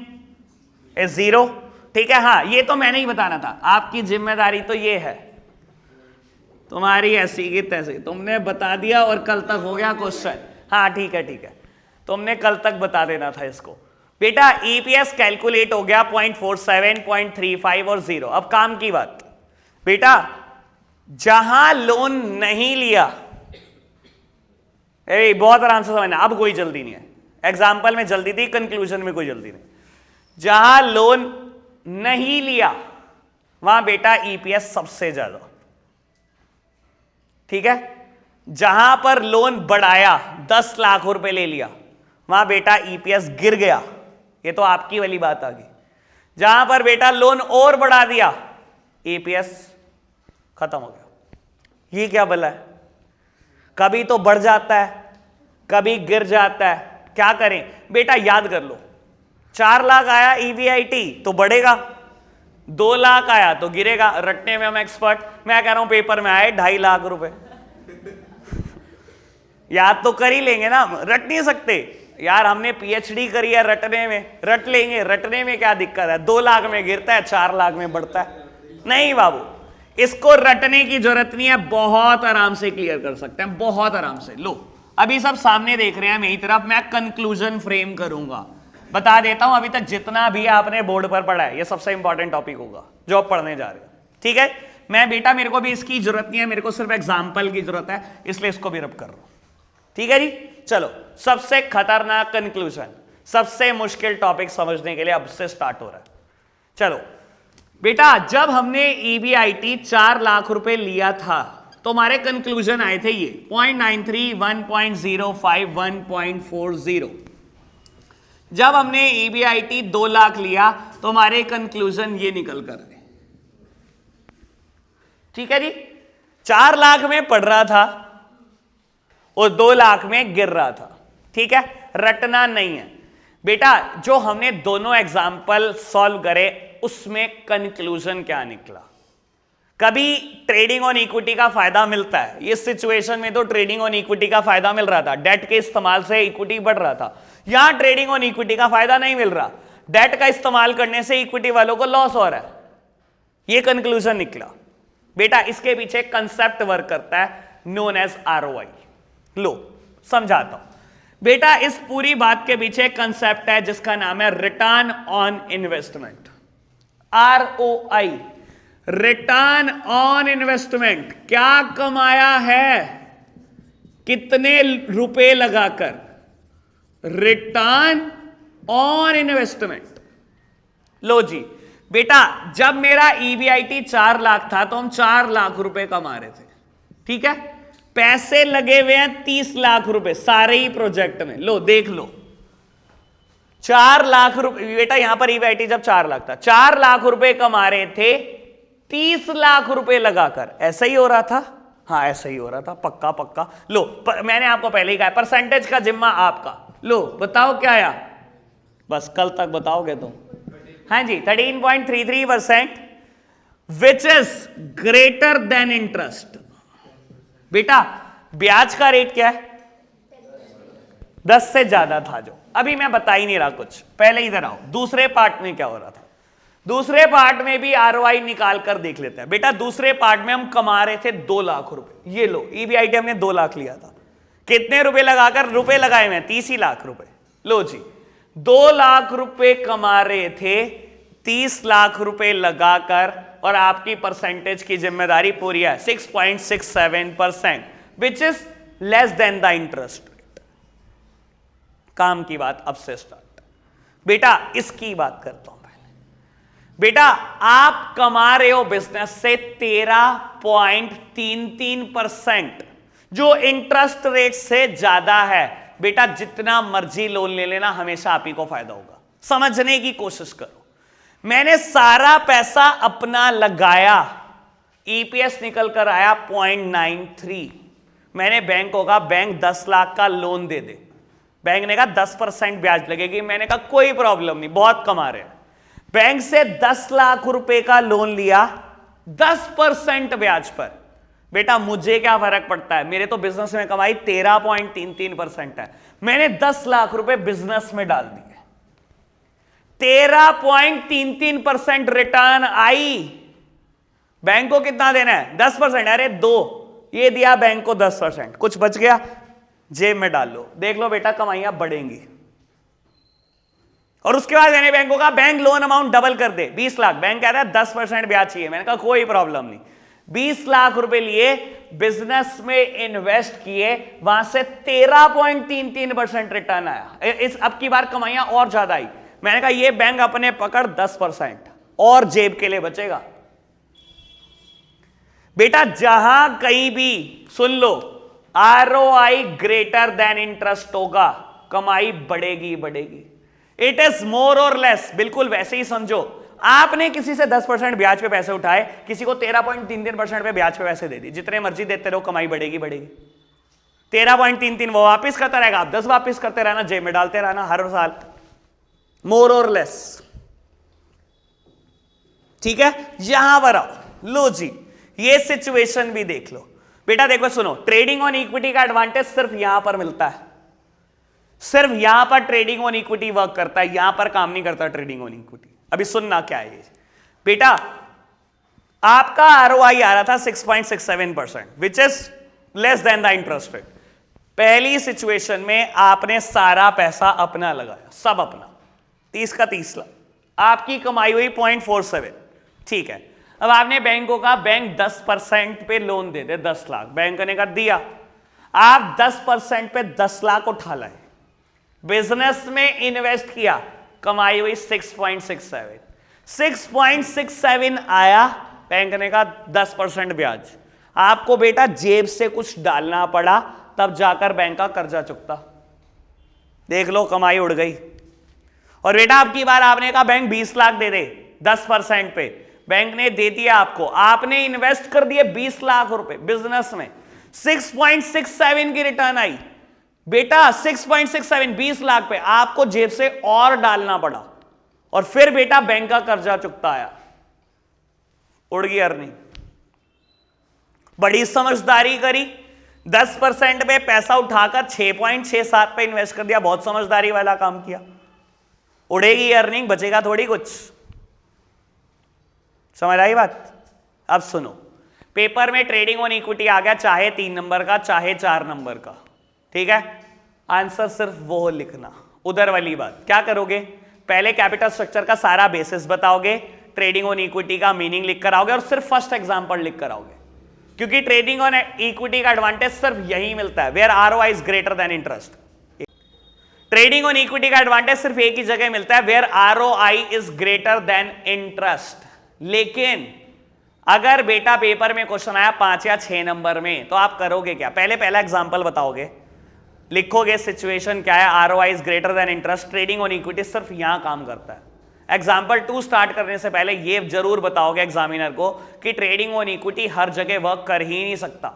इज 0, ठीक है। हाँ, ये तो मैंने ही बताना था, आपकी जिम्मेदारी तो ये है, तुम्हारी ऐसी की तैसी, तुमने बता दिया और कल तक हो गया क्वेश्चन। हाँ ठीक है ठीक है, तुमने कल तक बता देना था इसको। बेटा ईपीएस कैलकुलेट हो गया 0.47, 0.35 और 0। अब काम की बात, बेटा जहां लोन नहीं लिया, बहुत आराम से समझना, अब कोई जल्दी नहीं है। एग्जाम्पल में जल्दी थी, कंक्लूजन में कोई जल्दी नहीं। जहां लोन नहीं लिया वहां बेटा ईपीएस सबसे ज्यादा, ठीक है। जहां पर लोन बढ़ाया, 10 लाख रुपए ले लिया, वहां बेटा ईपीएस गिर गया। ये तो आपकी वाली बात आ गई। जहां पर बेटा लोन और बढ़ा दिया, ईपीएस खत्म हो गया। ये क्या भला है, कभी तो बढ़ जाता है, कभी गिर जाता है, क्या करें बेटा, याद कर लो। 4 लाख आया ईबीआईटी तो बढ़ेगा, 2 लाख आया तो गिरेगा। रटने में हम एक्सपर्ट, मैं कह रहा हूं पेपर में आए 2.5 लाख रुपए, याद तो कर ही लेंगे ना, रट नहीं सकते यार, हमने पीएचडी करी है रटने में, रट लेंगे, रटने में क्या दिक्कत है। 2 लाख में गिरता है, 4 लाख में बढ़ता है। नहीं बाबू, इसको रटने की जरूरत नहीं है, बहुत आराम से क्लियर कर सकते हैं, बहुत आराम से। लो अभी सब सामने देख रहे हैं मेरी तरफ, मैं कंक्लूजन फ्रेम करूंगा। बता देता हूं, अभी तक जितना भी आपने बोर्ड पर पढ़ा है, ये सबसे इंपॉर्टेंट टॉपिक होगा जो आप पढ़ने जा रहे हो, ठीक है। मैं बेटा, मेरे को भी इसकी जरूरत नहीं है, मेरे को सिर्फ एग्जाम्पल की जरूरत है, इसलिए इसको भी रब कर रहा हूं, ठीक है जी। चलो, सबसे खतरनाक कंक्लूजन, सबसे मुश्किल टॉपिक समझने के लिए अब से स्टार्ट हो रहा है। चलो बेटा, जब हमने ईबीआईटी 4 लाख रुपए लिया था तो हमारे कंक्लूजन आए थे ये 0.93, 1.05, 1.40। जब हमने ईबीआईटी 2 लाख लिया तो हमारे कंक्लूजन ये निकल कर आए, ठीक है जी। 4 लाख में पढ़ रहा था और 2 लाख में गिर रहा था, ठीक है। रटना नहीं है बेटा, जो हमने दोनों एग्जाम्पल सॉल्व करे उसमें कंक्लूजन क्या निकला। कभी ट्रेडिंग ऑन इक्विटी का फायदा मिलता है, इस सिचुएशन में तो ट्रेडिंग ऑन इक्विटी का फायदा मिल रहा था, डेट के इस्तेमाल से इक्विटी बढ़ रहा था। यहां ट्रेडिंग ऑन इक्विटी का फायदा नहीं मिल रहा, डेट का इस्तेमाल करने से इक्विटी वालों को लॉस हो रहा है। यह कंक्लूजन निकला बेटा। इसके पीछे कंसेप्ट वर्क करता है नोन एज आरओआई। लो समझाता हूं बेटा, इस पूरी बात के पीछे कंसेप्ट है जिसका नाम है return on investment, ROI, return on investment. क्या कमाया है, कितने रुपए लगाकर, रिटर्न ऑन इन्वेस्टमेंट। लो जी बेटा, जब मेरा ईबीआईटी 4 लाख था तो हम 4 लाख रुपए कमा रहे थे, ठीक है। पैसे लगे हुए हैं 30 लाख रुपए सारे ही प्रोजेक्ट में। लो देख लो, 4 लाख रुपए बेटा, यहां पर ईबीआईटी जब 4 लाख था, 4 लाख रुपए कमा रहे थे 30 लाख रुपए लगाकर। ऐसा ही हो रहा था, हाँ ऐसा ही हो रहा था, पक्का पक्का। लो मैंने आपको पहले ही कहा परसेंटेज का जिम्मा आपका। लो बताओ क्या आया, बस कल तक बताओगे तुम। हाँ जी, 13.33%, which is greater than interest. बेटा ब्याज का रेट क्या है, 10 से ज्यादा था, जो अभी मैं बता ही नहीं रहा कुछ, पहले इधर आओ। दूसरे पार्ट में क्या हो रहा था, दूसरे पार्ट में भी आरओआई निकाल कर देख लेते हैं बेटा। दूसरे पार्ट में हम कमा रहे थे 2 लाख रुपए। ये लो ईबीआईटी हमने 2 लाख लिया था, कितने रुपए लगाकर, रुपए लगाए हुए 30 ही लाख रुपए। लो जी, 2 लाख रुपए कमा रहे थे 30 लाख रुपए लगाकर, और आपकी परसेंटेज की जिम्मेदारी पूरी है 6.67%, which is less then the interest rate. काम की बात अब से स्टार्ट बेटा, इसकी बात करता हूं पहले। बेटा आप कमा रहे हो बिजनेस से 13.33%, जो इंटरेस्ट रेट से ज्यादा है। बेटा जितना मर्जी लोन ले लेना, हमेशा आप ही को फायदा होगा। समझने की कोशिश करो, मैंने सारा पैसा अपना लगाया, ईपीएस निकल कर आया 0.93। मैंने बैंक को कहा बैंक 10 लाख का लोन दे दे, बैंक ने कहा 10% ब्याज लगेगी। मैंने कहा कोई प्रॉब्लम नहीं, बहुत कमा रहे हैं। बैंक से 10 लाख रुपए का लोन लिया 10% ब्याज पर। बेटा मुझे क्या फर्क पड़ता है, मेरे तो बिजनेस में कमाई 13.33% है, मैंने 10 लाख रुपए बिजनेस में डाल दिए, 13.33% रिटर्न आई। बैंक को कितना देना है? 10%। अरे 2, ये दिया बैंक को 10%, कुछ बच गया जेब में डाल लो। देख लो बेटा कमाइयां बढ़ेंगी। और उसके बाद मैंने बैंक को कहा बैंक लोन अमाउंट डबल कर दे, 20 लाख। बैंक कहता है 10% ब्याज चाहिए। मैंने कहा कोई प्रॉब्लम नहीं। 20 लाख रुपए लिए, बिजनेस में इन्वेस्ट किए, वहां से 13.33% रिटर्न आया। इस अब की बार कमाइयां और ज्यादा आई। मैंने कहा ये बैंक अपने पकड़ 10% और जेब के लिए बचेगा। बेटा जहां कहीं भी सुन लो ROI ग्रेटर देन इंटरेस्ट होगा, कमाई बढ़ेगी बढ़ेगी। इट इज मोर और लेस, बिल्कुल वैसे ही समझो। आपने किसी से 10% ब्याज पे पैसे उठाए, किसी को 13.33% पे ब्याज पे पैसे दे दिए, जितने मर्जी देते रहो कमाई बढ़ेगी बढ़ेगी। 13.33 वो वापिस करता रहेगा, आप 10 वापिस करते रहना, जेब में डालते रहना हर साल, मोर और लेस। ठीक है, यहां पर आओ, लो जी ये सिचुएशन भी देख लो। बेटा देखो सुनो, ट्रेडिंग ऑन इक्विटी का एडवांटेज सिर्फ यहां पर मिलता है, सिर्फ यहां पर ट्रेडिंग ऑन इक्विटी वर्क करता है, यहां पर काम नहीं करता ट्रेडिंग ऑन इक्विटी। अभी सुनना क्या है ये बेटा, आपका ROI आ रहा था 6.67%, which is less then the interest rate. पहली सिचुएशन में आपने सारा पैसा अपना लगाया, सब अपना, 30 का 30 लाख, आपकी कमाई हुई 0.47। ठीक है, अब आपने बैंक को कहा बैंक 10% पे लोन दे दे 10 लाख। बैंक ने कर दिया। आप 10% पे 10 लाख उठा लाए, बिजनेस में इन्वेस्ट किया, कमाई हुई 6.67। 6.67 आया, बैंक ने कहा 10% ब्याज। आपको बेटा जेब से कुछ डालना पड़ा, तब जाकर बैंक का कर्जा चुकता। देख लो कमाई उड़ गई। और बेटा अब की बार आपने कहा बैंक 20 लाख दे दे 10% पे, बैंक ने दे दिया आपको, आपने इन्वेस्ट कर दिए 20 लाख रुपए बिजनेस में, 6.67 की रिटर्न आई। बेटा 6.67 20 लाख पे आपको जेब से और डालना पड़ा, और फिर बेटा बैंक का कर्जा चुकता आया, उड़ गई अर्निंग। बड़ी समझदारी करी, 10% पे पैसा उठाकर 6.67 पे इन्वेस्ट कर दिया, बहुत समझदारी वाला काम किया। उड़ेगी अर्निंग, बचेगा थोड़ी कुछ। समझ आई बात? अब सुनो, पेपर में ट्रेडिंग ऑन इक्विटी आ गया, चाहे 3 नंबर का चाहे 4 नंबर का, ठीक है। आंसर सिर्फ वो लिखना, उधर वाली बात। क्या करोगे, पहले कैपिटल स्ट्रक्चर का सारा बेसिस बताओगे, ट्रेडिंग ऑन इक्विटी का मीनिंग लिख कर आओगे, और सिर्फ फर्स्ट एग्जांपल लिख कर आओगे, क्योंकि ट्रेडिंग ऑन इक्विटी का एडवांटेज सिर्फ यही मिलता है, where ROI is greater than interest. Trading on equity का एडवांटेज सिर्फ एक ही जगह मिलता है, where ROI is greater than interest. लेकिन अगर बेटा पेपर में क्वेश्चन आया 5 या 6 नंबर में, तो आप करोगे क्या? पहला एग्जांपल बताओगे, लिखोगे सिचुएशन क्या है, ROI is greater than interest, trading on equity सिर्फ यहां काम करता है। एग्जांपल 2 स्टार्ट करने से पहले ये जरूर बताओगे एग्जामिनर को कि ट्रेडिंग ऑन इक्विटी हर जगह वर्क कर ही नहीं सकता,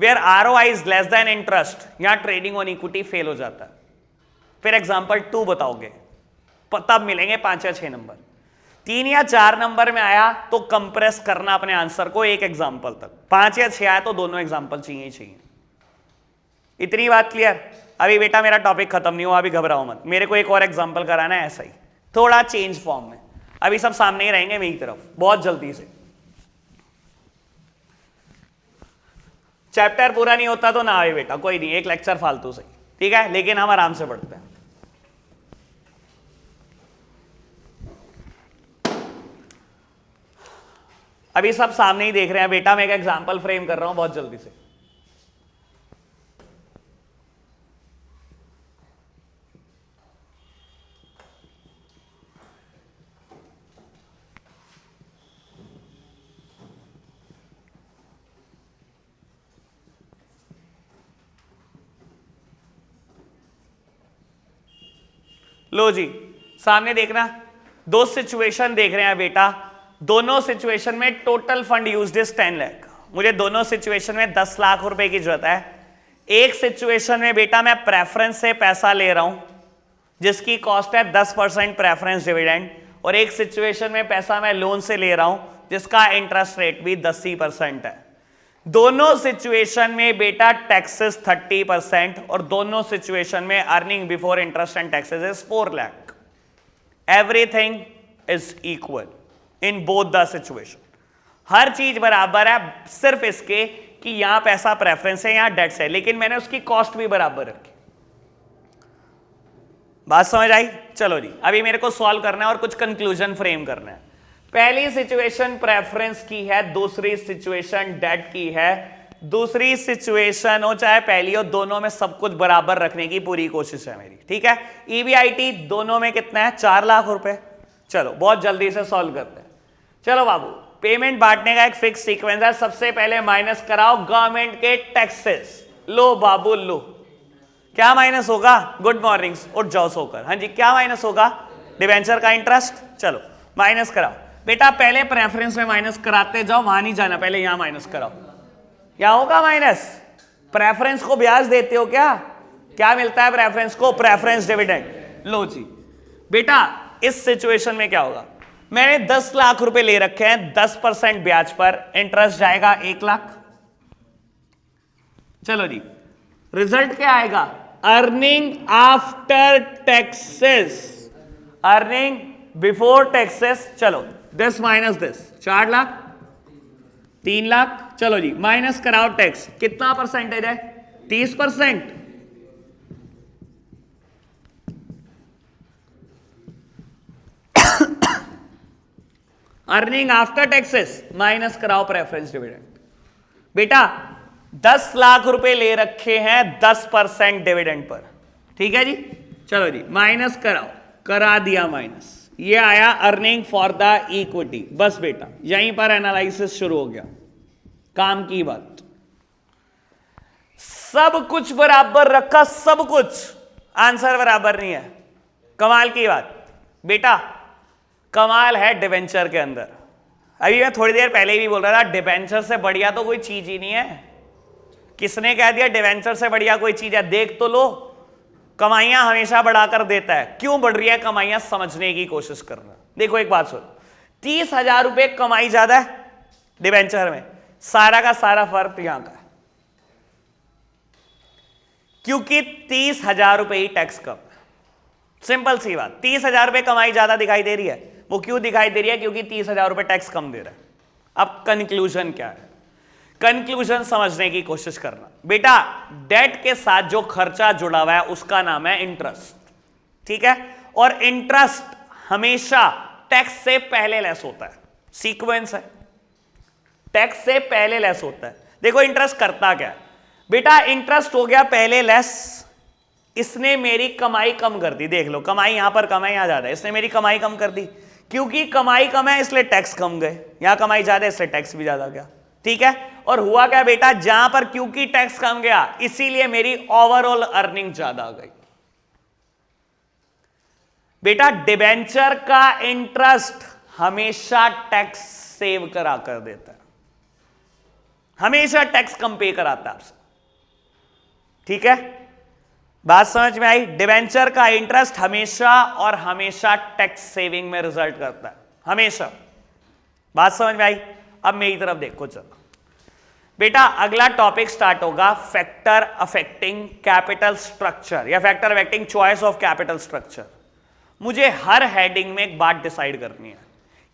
where ROI is less than interest, यहां ट्रेडिंग ऑन इक्विटी फेल हो जाता है। फिर एग्जांपल 2 बताओगे, तब मिलेंगे 5 या 6 नंबर। 3 या 4 नंबर में आया तो कंप्रेस करना अपने आंसर को एक एग्जांपल तक, 5 या 6 आया तो दोनों एग्जांपल चाहिए ही चाहिए। इतनी बात क्लियर? अभी बेटा मेरा टॉपिक खत्म नहीं हुआ, अभी घबराओ मत, मेरे को एक और एग्जांपल कराना है, ऐसा ही थोड़ा चेंज फॉर्म में। अभी सब सामने ही रहेंगे मेरी तरफ, बहुत जल्दी से। चैप्टर पूरा नहीं होता तो ना आए बेटा, कोई नहीं, एक लेक्चर फालतू सही, ठीक है, लेकिन हम आराम से पढ़ते हैं। अभी सब सामने ही देख रहे हैं बेटा, मैं एक एग्जांपल फ्रेम कर रहा हूं बहुत जल्दी से। लो जी सामने देखना, 2 सिचुएशन देख रहे हैं बेटा, दोनों सिचुएशन में total fund used is 10 lakh. मुझे दोनों सिचुएशन में 10 लाख रुपए की जरूरत है। एक सिचुएशन में बेटा मैं प्रेफरेंस से पैसा ले रहा हूं, जिसकी कॉस्ट है 10% प्रेफरेंस डिविडेंड, और एक सिचुएशन में पैसा मैं लोन से ले रहा हूं जिसका इंटरेस्ट रेट भी 10% है। दोनों सिचुएशन में बेटा टैक्सेस 30% और दोनों सिचुएशन में earning before interest and taxes is 4 lakh. Everything is equal in both the situation. हर चीज बराबर है, सिर्फ इसके कि यहां पैसा प्रेफरेंस है, यहां डेट्स है, लेकिन मैंने उसकी कॉस्ट भी बराबर रखी। बात समझ आई? चलो जी, अभी मेरे को सॉल्व करना है और कुछ कंक्लूजन फ्रेम करना है। पहली सिचुएशन प्रेफरेंस की है, दूसरी सिचुएशन डेट की है। दूसरी सिचुएशन हो चाहे पहली हो, दोनों में सब कुछ बराबर रखने की पूरी कोशिश है मेरी, ठीक है। EBIT दोनों में कितना है? 4 लाख रुपए। चलो बहुत जल्दी से सॉल्व करते हैं। चलो बाबू, पेमेंट बांटने का एक फिक्स सीक्वेंस है। सबसे पहले माइनस कराओ गवर्नमेंट के टैक्सेस। लो बाबू लो, क्या माइनस होगा? गुड मॉर्निंग, उठ जाओ सोकर। हाँ जी, क्या माइनस होगा? डिवेंचर का इंटरेस्ट। चलो माइनस कराओ बेटा, पहले प्रेफरेंस में माइनस कराते जाओ, वहां नहीं जाना, पहले यहां माइनस कराओ। क्या होगा माइनस? प्रेफरेंस को ब्याज देते हो क्या? क्या मिलता है प्रेफरेंस को? Preference dividend. लो जी बेटा, इस सिचुएशन में क्या होगा? मैंने 10 लाख रुपए ले रखे हैं, 10% ब्याज पर, इंटरेस्ट जाएगा 1 लाख। चलो जी, रिजल्ट क्या आएगा? Earning after taxes, earning before taxes. चलो this minus this, 4 lakh, 3 lakh. चलो जी, माइनस कराओ टैक्स। कितना परसेंटेज है? 30%। अर्निंग आफ्टर टैक्सेस माइनस कराओ प्रेफरेंस डिविडेंड। बेटा 10 लाख रुपए ले रखे हैं 10% डिविडेंड पर, ठीक है जी। चलो जी, माइनस कराओ, करा दिया माइनस। ये आया अर्निंग फॉर द इक्विटी। बस बेटा यहीं पर एनालिसिस शुरू हो गया, काम की बात। सब कुछ बराबर रखा, सब कुछ, आंसर बराबर नहीं है। कमाल की बात बेटा, कमाल है डिबेंचर के अंदर। अभी मैं थोड़ी देर पहले भी बोल रहा था, डिबेंचर से बढ़िया तो कोई चीज ही नहीं है। किसने कह दिया डिबेंचर से बढ़िया कोई चीज है? देख तो लो, कमाइयां हमेशा बढ़ाकर देता है। क्यों बढ़ रही है कमाइयां, समझने की कोशिश करना। देखो एक बात सुनो, 30,000 रुपए कमाई ज्यादा है डिबेंचर में, सारा का सारा फर्क यहां का है, क्योंकि 30,000 रुपए ही टैक्स कम है। सिंपल सी बात, 30,000 रुपए कमाई ज्यादा दिखाई दे रही है। वो क्यों दिखाई दे रही है? क्योंकि 30,000 रुपए टैक्स कम दे रहा है। अब कंक्लूजन क्या है? कंक्लूजन समझने की कोशिश करना बेटा। डेट के साथ जो खर्चा जुड़ा हुआ है उसका नाम है इंटरेस्ट, ठीक है। और इंटरेस्ट हमेशा टैक्स से पहले लेस होता है, सीक्वेंस है, टैक्स से पहले लेस होता है। देखो इंटरेस्ट करता क्या है बेटा, इंटरेस्ट हो गया पहले लेस, इसने मेरी कमाई कम कर दी। देख लो, कमाई यहां पर कम है, यहां ज्यादा है, इसने मेरी कमाई कम कर दी। क्योंकि कमाई कम है इसलिए टैक्स कम गए, यहां कमाई ज्यादा है इसलिए टैक्स भी ज्यादा गया, ठीक है। और हुआ क्या बेटा, जहां पर क्योंकि टैक्स कम गया इसीलिए मेरी ओवरऑल अर्निंग ज्यादा आ गई। बेटा डिबेंचर का इंटरेस्ट हमेशा टैक्स सेव करा कर देता है, हमेशा टैक्स कम पे कराता है आपसे, ठीक है। बात समझ में आई? डिबेंचर का इंटरेस्ट हमेशा और हमेशा टैक्स सेविंग में रिजल्ट करता है, हमेशा। बात समझ में आई? अब मेरी तरफ देखो चलो बेटा, अगला टॉपिक स्टार्ट होगा फैक्टर अफेक्टिंग कैपिटल स्ट्रक्चर या factor affecting choice of capital structure. मुझे हर हेडिंग में एक बात डिसाइड करनी है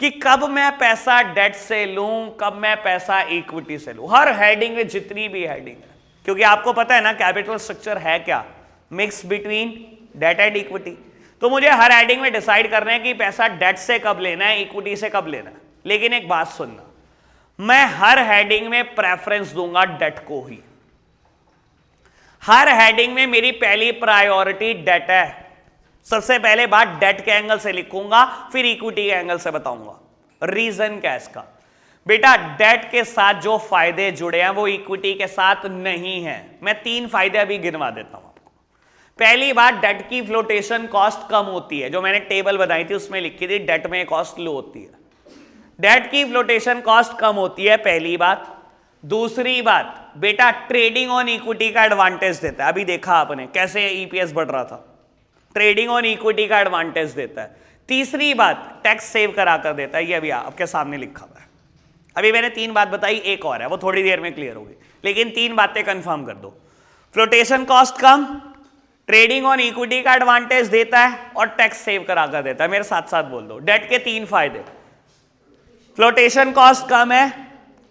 कि कब मैं पैसा डेट से लूं, कब मैं पैसा इक्विटी से लूं। हर हेडिंग में, जितनी भी हेडिंग है, क्योंकि आपको पता है ना कैपिटल स्ट्रक्चर है क्या, mix between debt and equity. तो मुझे हर हेडिंग में डिसाइड करना है कि पैसा डेट से कब लेना है, इक्विटी से कब लेना है। लेकिन एक बात सुनना, मैं हर हेडिंग में प्रेफरेंस दूंगा डेट को ही। हर हेडिंग में मेरी पहली प्रायोरिटी डेट है। सबसे पहले बात डेट के एंगल से लिखूंगा, फिर इक्विटी के एंगल से बताऊंगा। रीजन क्या है इसका बेटा, डेट के साथ जो फायदे जुड़े हैं वो इक्विटी के साथ नहीं है। मैं 3 फायदे अभी गिनवा देता हूं आपको। पहली बात, डेट की फ्लोटेशन कॉस्ट कम होती है, जो मैंने टेबल बनाई थी उसमें लिखी थी, डेट में कॉस्ट लो होती है, डेट की फ्लोटेशन कॉस्ट कम होती है, पहली बात। दूसरी बात बेटा, ट्रेडिंग ऑन इक्विटी का एडवांटेज देता है। अभी देखा आपने कैसे ईपीएस बढ़ रहा था, ट्रेडिंग ऑन इक्विटी का एडवांटेज देता है। तीसरी बात, टैक्स सेव करा कर देता है, ये अभी आपके सामने लिखा हुआ है। अभी मैंने 3 बात बताई, एक और है, वो थोड़ी देर में क्लियर होगी, लेकिन 3 बातें कंफर्म कर दो। Flotation cost come, trading on equity का एडवांटेज देता है, और टैक्स सेव करा कर देता है। मेरे साथ साथ बोल दो, डेट के 3 फायदे, फ्लोटेशन कॉस्ट कम है,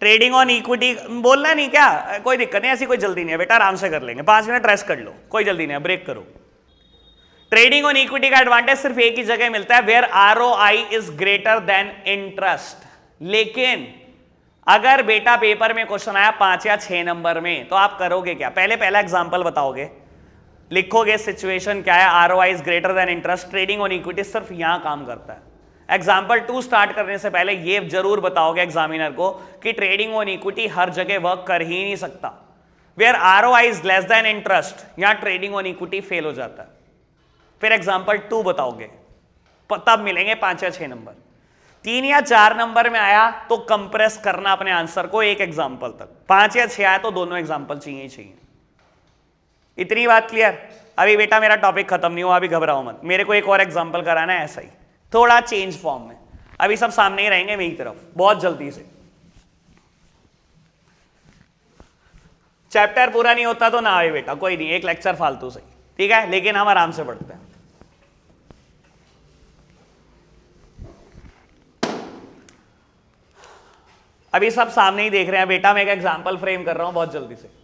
ट्रेडिंग ऑन इक्विटी, बोलना नहीं क्या, कोई दिक्कत नहीं, ऐसी कोई जल्दी नहीं है बेटा, आराम से कर लेंगे, 5 मिनट रेस्ट कर लो, कोई जल्दी नहीं है, ब्रेक करो। ट्रेडिंग ऑन इक्विटी का एडवांटेज सिर्फ एक ही जगह मिलता है, where ROI is greater than interest. लेकिन अगर बेटा पेपर में क्वेश्चन आया 5 या 6 नंबर में, तो आप करोगे क्या? पहला एग्जांपल बताओगे, लिखोगे सिचुएशन क्या है, ROI is greater than interest, trading on equity, सिर्फ यहां काम करता है। एग्जाम्पल 2 स्टार्ट करने से पहले ये जरूर बताओगे एग्जामिनर को कि ट्रेडिंग ऑन इक्विटी हर जगह वर्क कर ही नहीं सकता, where ROI is less than interest, यहां ट्रेडिंग ऑन इक्विटी फेल हो जाता है। फिर एग्जाम्पल 2 बताओगे, तब मिलेंगे 5 या 6 नंबर। 3 या 4 नंबर में आया तो कंप्रेस करना अपने आंसर को एक एग्जाम्पल तक, 5 या 6 आया तो दोनों एग्जाम्पल चाहिए ही चाहिए। इतनी बात क्लियर? अभी बेटा मेरा टॉपिक खत्म नहीं हुआ, अभी घबराओ मत, मेरे को एक और एग्जाम्पल कराना है ऐसा ही, थोड़ा चेंज फॉर्म में। अभी सब सामने ही रहेंगे मेरी तरफ, बहुत जल्दी से। चैप्टर पूरा नहीं होता तो ना आए बेटा, कोई नहीं, एक लेक्चर फालतू से, ठीक है, लेकिन हम आराम से पढ़ते हैं। अभी सब सामने ही देख रहे हैं बेटा, मैं एक एग्जांपल फ्रेम कर रहा हूं बहुत जल्दी से।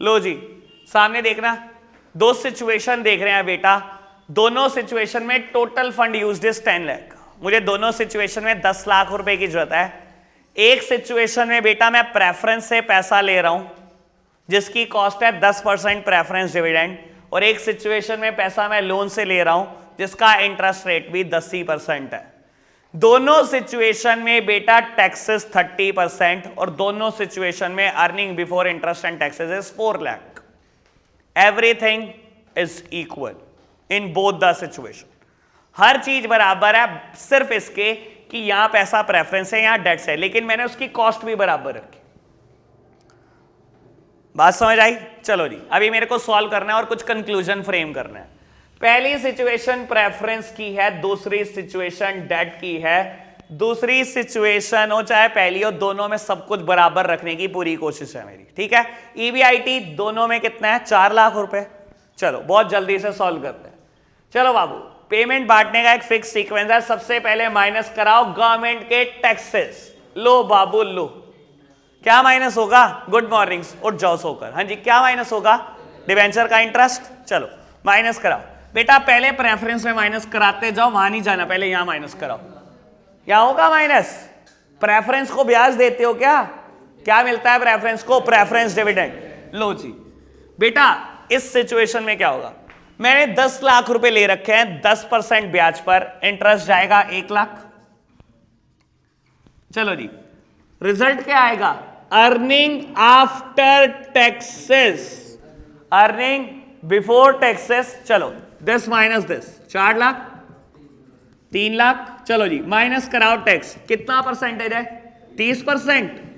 लो जी, सामने देखना, 2 सिचुएशन देख रहे हैं बेटा, दोनों सिचुएशन में total fund used is 10 lakh. मुझे दोनों सिचुएशन में 10 लाख रुपए की जरूरत है। एक सिचुएशन में बेटा मैं प्रेफरेंस से पैसा ले रहा हूं जिसकी कॉस्ट है 10% प्रेफरेंस डिविडेंड, और एक सिचुएशन में पैसा मैं लोन से ले रहा हूं जिसका इंटरेस्ट रेट भी 10% है। दोनों सिचुएशन में बेटा टैक्सेस 30%, और दोनों सिचुएशन में earning before interest and taxes is 4 lakh. Everything is equal in both the situation, हर चीज बराबर है, सिर्फ इसके कि यहां पैसा प्रेफरेंस है, यहां डेट्स है, लेकिन मैंने उसकी कॉस्ट भी बराबर रखी। बात समझ आई? चलो जी, अभी मेरे को सॉल्व करना है और कुछ कंक्लूजन फ्रेम करना है। पहली सिचुएशन प्रेफरेंस की है, दूसरी सिचुएशन डेट की है। दूसरी सिचुएशन हो चाहे पहली हो, दोनों में सब कुछ बराबर रखने की पूरी कोशिश है मेरी, ठीक है। ईबीआईटी दोनों में कितना है? 4 लाख रुपए। चलो बहुत जल्दी से सॉल्व करते हैं। चलो बाबू, पेमेंट बांटने का एक फिक्स सीक्वेंस है। सबसे पहले माइनस कराओ गवर्नमेंट के टैक्सेस। लो बाबू लो, क्या माइनस होगा? गुड मॉर्निंग, उठ जाओ सोकर। हाँ जी, क्या माइनस होगा? डिवेंचर का इंटरेस्ट। चलो माइनस कराओ बेटा, पहले प्रेफरेंस में माइनस कराते जाओ, वहां नहीं जाना, पहले यहां माइनस कराओ। क्या होगा माइनस? प्रेफरेंस को ब्याज देते हो क्या? क्या मिलता है प्रेफरेंस को? Preference dividend. लो जी बेटा, इस सिचुएशन में क्या होगा? मैंने 10 लाख रुपए ले रखे हैं, 10% ब्याज पर, इंटरेस्ट जाएगा 1 लाख। चलो जी, रिजल्ट क्या आएगा? Earning after taxes, earning before taxes. चलो this minus this, 4 lakh, 3 lakh. चलो जी, माइनस कराओ टैक्स। कितना परसेंटेज है? 30%।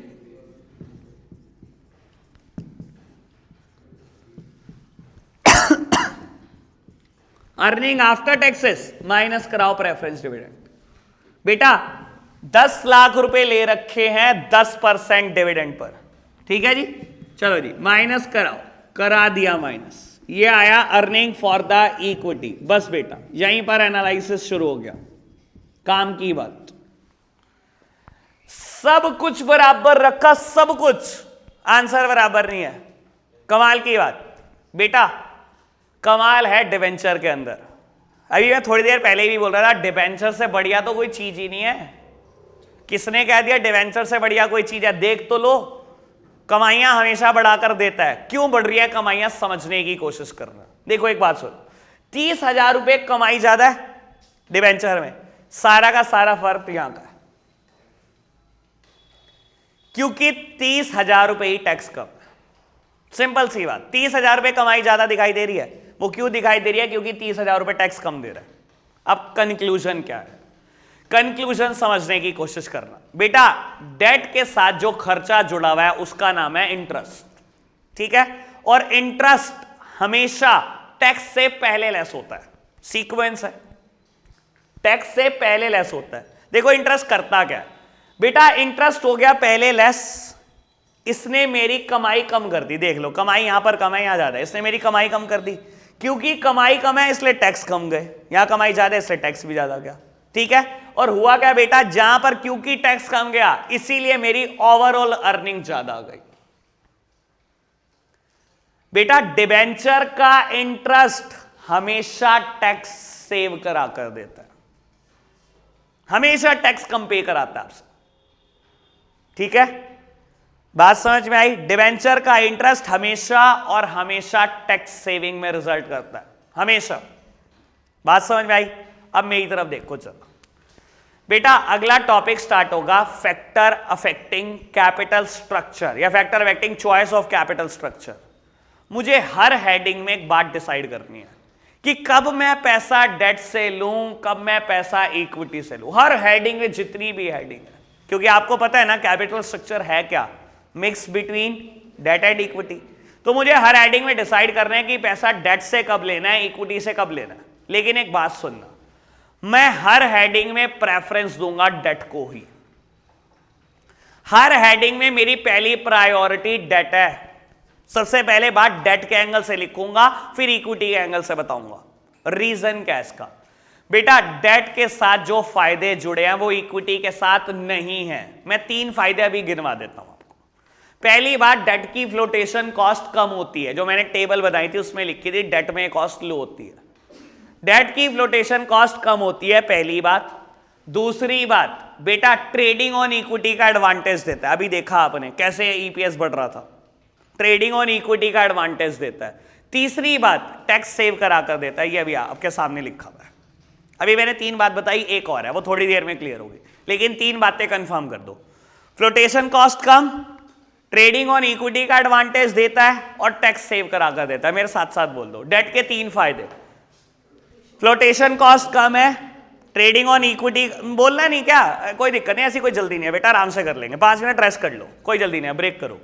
अर्निंग आफ्टर टैक्सेस माइनस कराओ प्रेफरेंस डिविडेंड। बेटा 10 लाख रुपए ले रखे हैं 10% डिविडेंड पर, ठीक है जी। चलो जी, माइनस कराओ, करा दिया माइनस, ये आया अर्निंग फॉर द इक्विटी। बस बेटा यहीं पर एनालिसिस शुरू हो गया, काम की बात। सब कुछ बराबर रखा, सब कुछ, आंसर बराबर नहीं है। कमाल की बात बेटा, कमाल है डिवेंचर के अंदर। अभी मैं थोड़ी देर पहले भी बोल रहा था, डिवेंचर से बढ़िया तो कोई चीज ही नहीं है। किसने कह दिया डिवेंचर से बढ़िया कोई चीज है? देख तो लो, कमाइयां हमेशा बढ़ाकर देता है। क्यों बढ़ रही है कमाइयां, समझने की कोशिश करना। देखो एक बात सुन, 30,000 रुपए कमाई ज्यादा है डिवेंचर में, सारा का सारा फर्क यहां का है, क्योंकि 30,000 रुपए ही टैक्स कम है। सिंपल सी बात। 30,000 रुपए कमाई ज्यादा दिखाई दे रही है। वो क्यों दिखाई दे रही है? क्योंकि 30,000 रुपए टैक्स कम दे रहा है। अब कंक्लूजन क्या है? कंक्लूजन समझने की कोशिश करना। बेटा डेट के साथ जो खर्चा जुड़ा हुआ है उसका नाम है इंटरेस्ट, ठीक है? और इंटरेस्ट हमेशा टैक्स से पहले लेस होता है, सीक्वेंस है, टैक्स से पहले लेस होता है। देखो इंटरेस्ट करता क्या है बेटा, इंटरेस्ट हो गया पहले लेस, इसने मेरी कमाई कम कर दी। देख लो कमाई यहां पर कम है, यहां ज्यादा है, इसने मेरी कमाई कम कर दी। क्योंकि कमाई कम है इसलिए टैक्स कम गए, यहां कमाई ज्यादा है इसलिए टैक्स भी ज्यादा गया, ठीक है? और हुआ क्या बेटा, जहां पर क्योंकि टैक्स कम गया इसीलिए मेरी ओवरऑल अर्निंग ज्यादा आ गई। बेटा डिबेंचर का इंटरेस्ट हमेशा टैक्स सेव करा कर देता है, हमेशा टैक्स कम पे कराता है आपसे, ठीक है? बात समझ में आई? डिबेंचर का इंटरेस्ट हमेशा और हमेशा टैक्स सेविंग में रिजल्ट करता है, हमेशा। बात समझ में आई? अब मेरी तरफ देखो चलो बेटा, अगला टॉपिक स्टार्ट होगा फैक्टर अफेक्टिंग कैपिटल स्ट्रक्चर या factor affecting choice of capital structure. मुझे हर हेडिंग में एक बात डिसाइड करनी है कि कब मैं पैसा डेट से लूं, कब मैं पैसा इक्विटी से लूं। हर हेडिंग में, जितनी भी हेडिंग है, क्योंकि आपको पता है ना कैपिटल स्ट्रक्चर है क्या, mix between debt and equity. तो मुझे हर हेडिंग में डिसाइड करना है कि पैसा डेट से कब लेना है, इक्विटी से कब लेना है। लेकिन एक बात सुनना, मैं हर हेडिंग में प्रेफरेंस दूंगा डेट को ही। हर हेडिंग में मेरी पहली प्रायोरिटी डेट है। सबसे पहले बात डेट के एंगल से लिखूंगा, फिर इक्विटी के एंगल से बताऊंगा। रीजन क्या है इसका? बेटा डेट के साथ जो फायदे जुड़े हैं वो इक्विटी के साथ नहीं है। मैं 3 फायदे अभी गिनवा देता हूं आपको। पहली बात, डेट की फ्लोटेशन कॉस्ट कम होती है, जो मैंने टेबल बताई थी उसमें लिखी थी, डेट में कॉस्ट लो होती है, डेट की फ्लोटेशन कॉस्ट कम होती है, पहली बात। दूसरी बात बेटा, ट्रेडिंग ऑन इक्विटी का एडवांटेज देता है। अभी देखा आपने कैसे ईपीएस बढ़ रहा था, ट्रेडिंग ऑन इक्विटी का एडवांटेज देता है। तीसरी बात, टैक्स सेव करा कर देता है, ये अभी आपके सामने लिखा हुआ है। अभी मैंने 3 बात बताई, एक और है वो थोड़ी देर में क्लियर होगी, लेकिन 3 बातें कंफर्म कर दो। Flotation cost come, trading on equity का एडवांटेज देता है और टैक्स सेव करा कर देता है। मेरे साथ साथ बोल दो, डेट के 3 फायदे, फ्लोटेशन कॉस्ट कम है, ट्रेडिंग ऑन इक्विटी, बोलना नहीं क्या, कोई दिक्कत नहीं, ऐसी कोई जल्दी नहीं है बेटा, आराम से कर लेंगे, 5 मिनट रेस्ट कर लो, कोई जल्दी नहीं है, ब्रेक करो।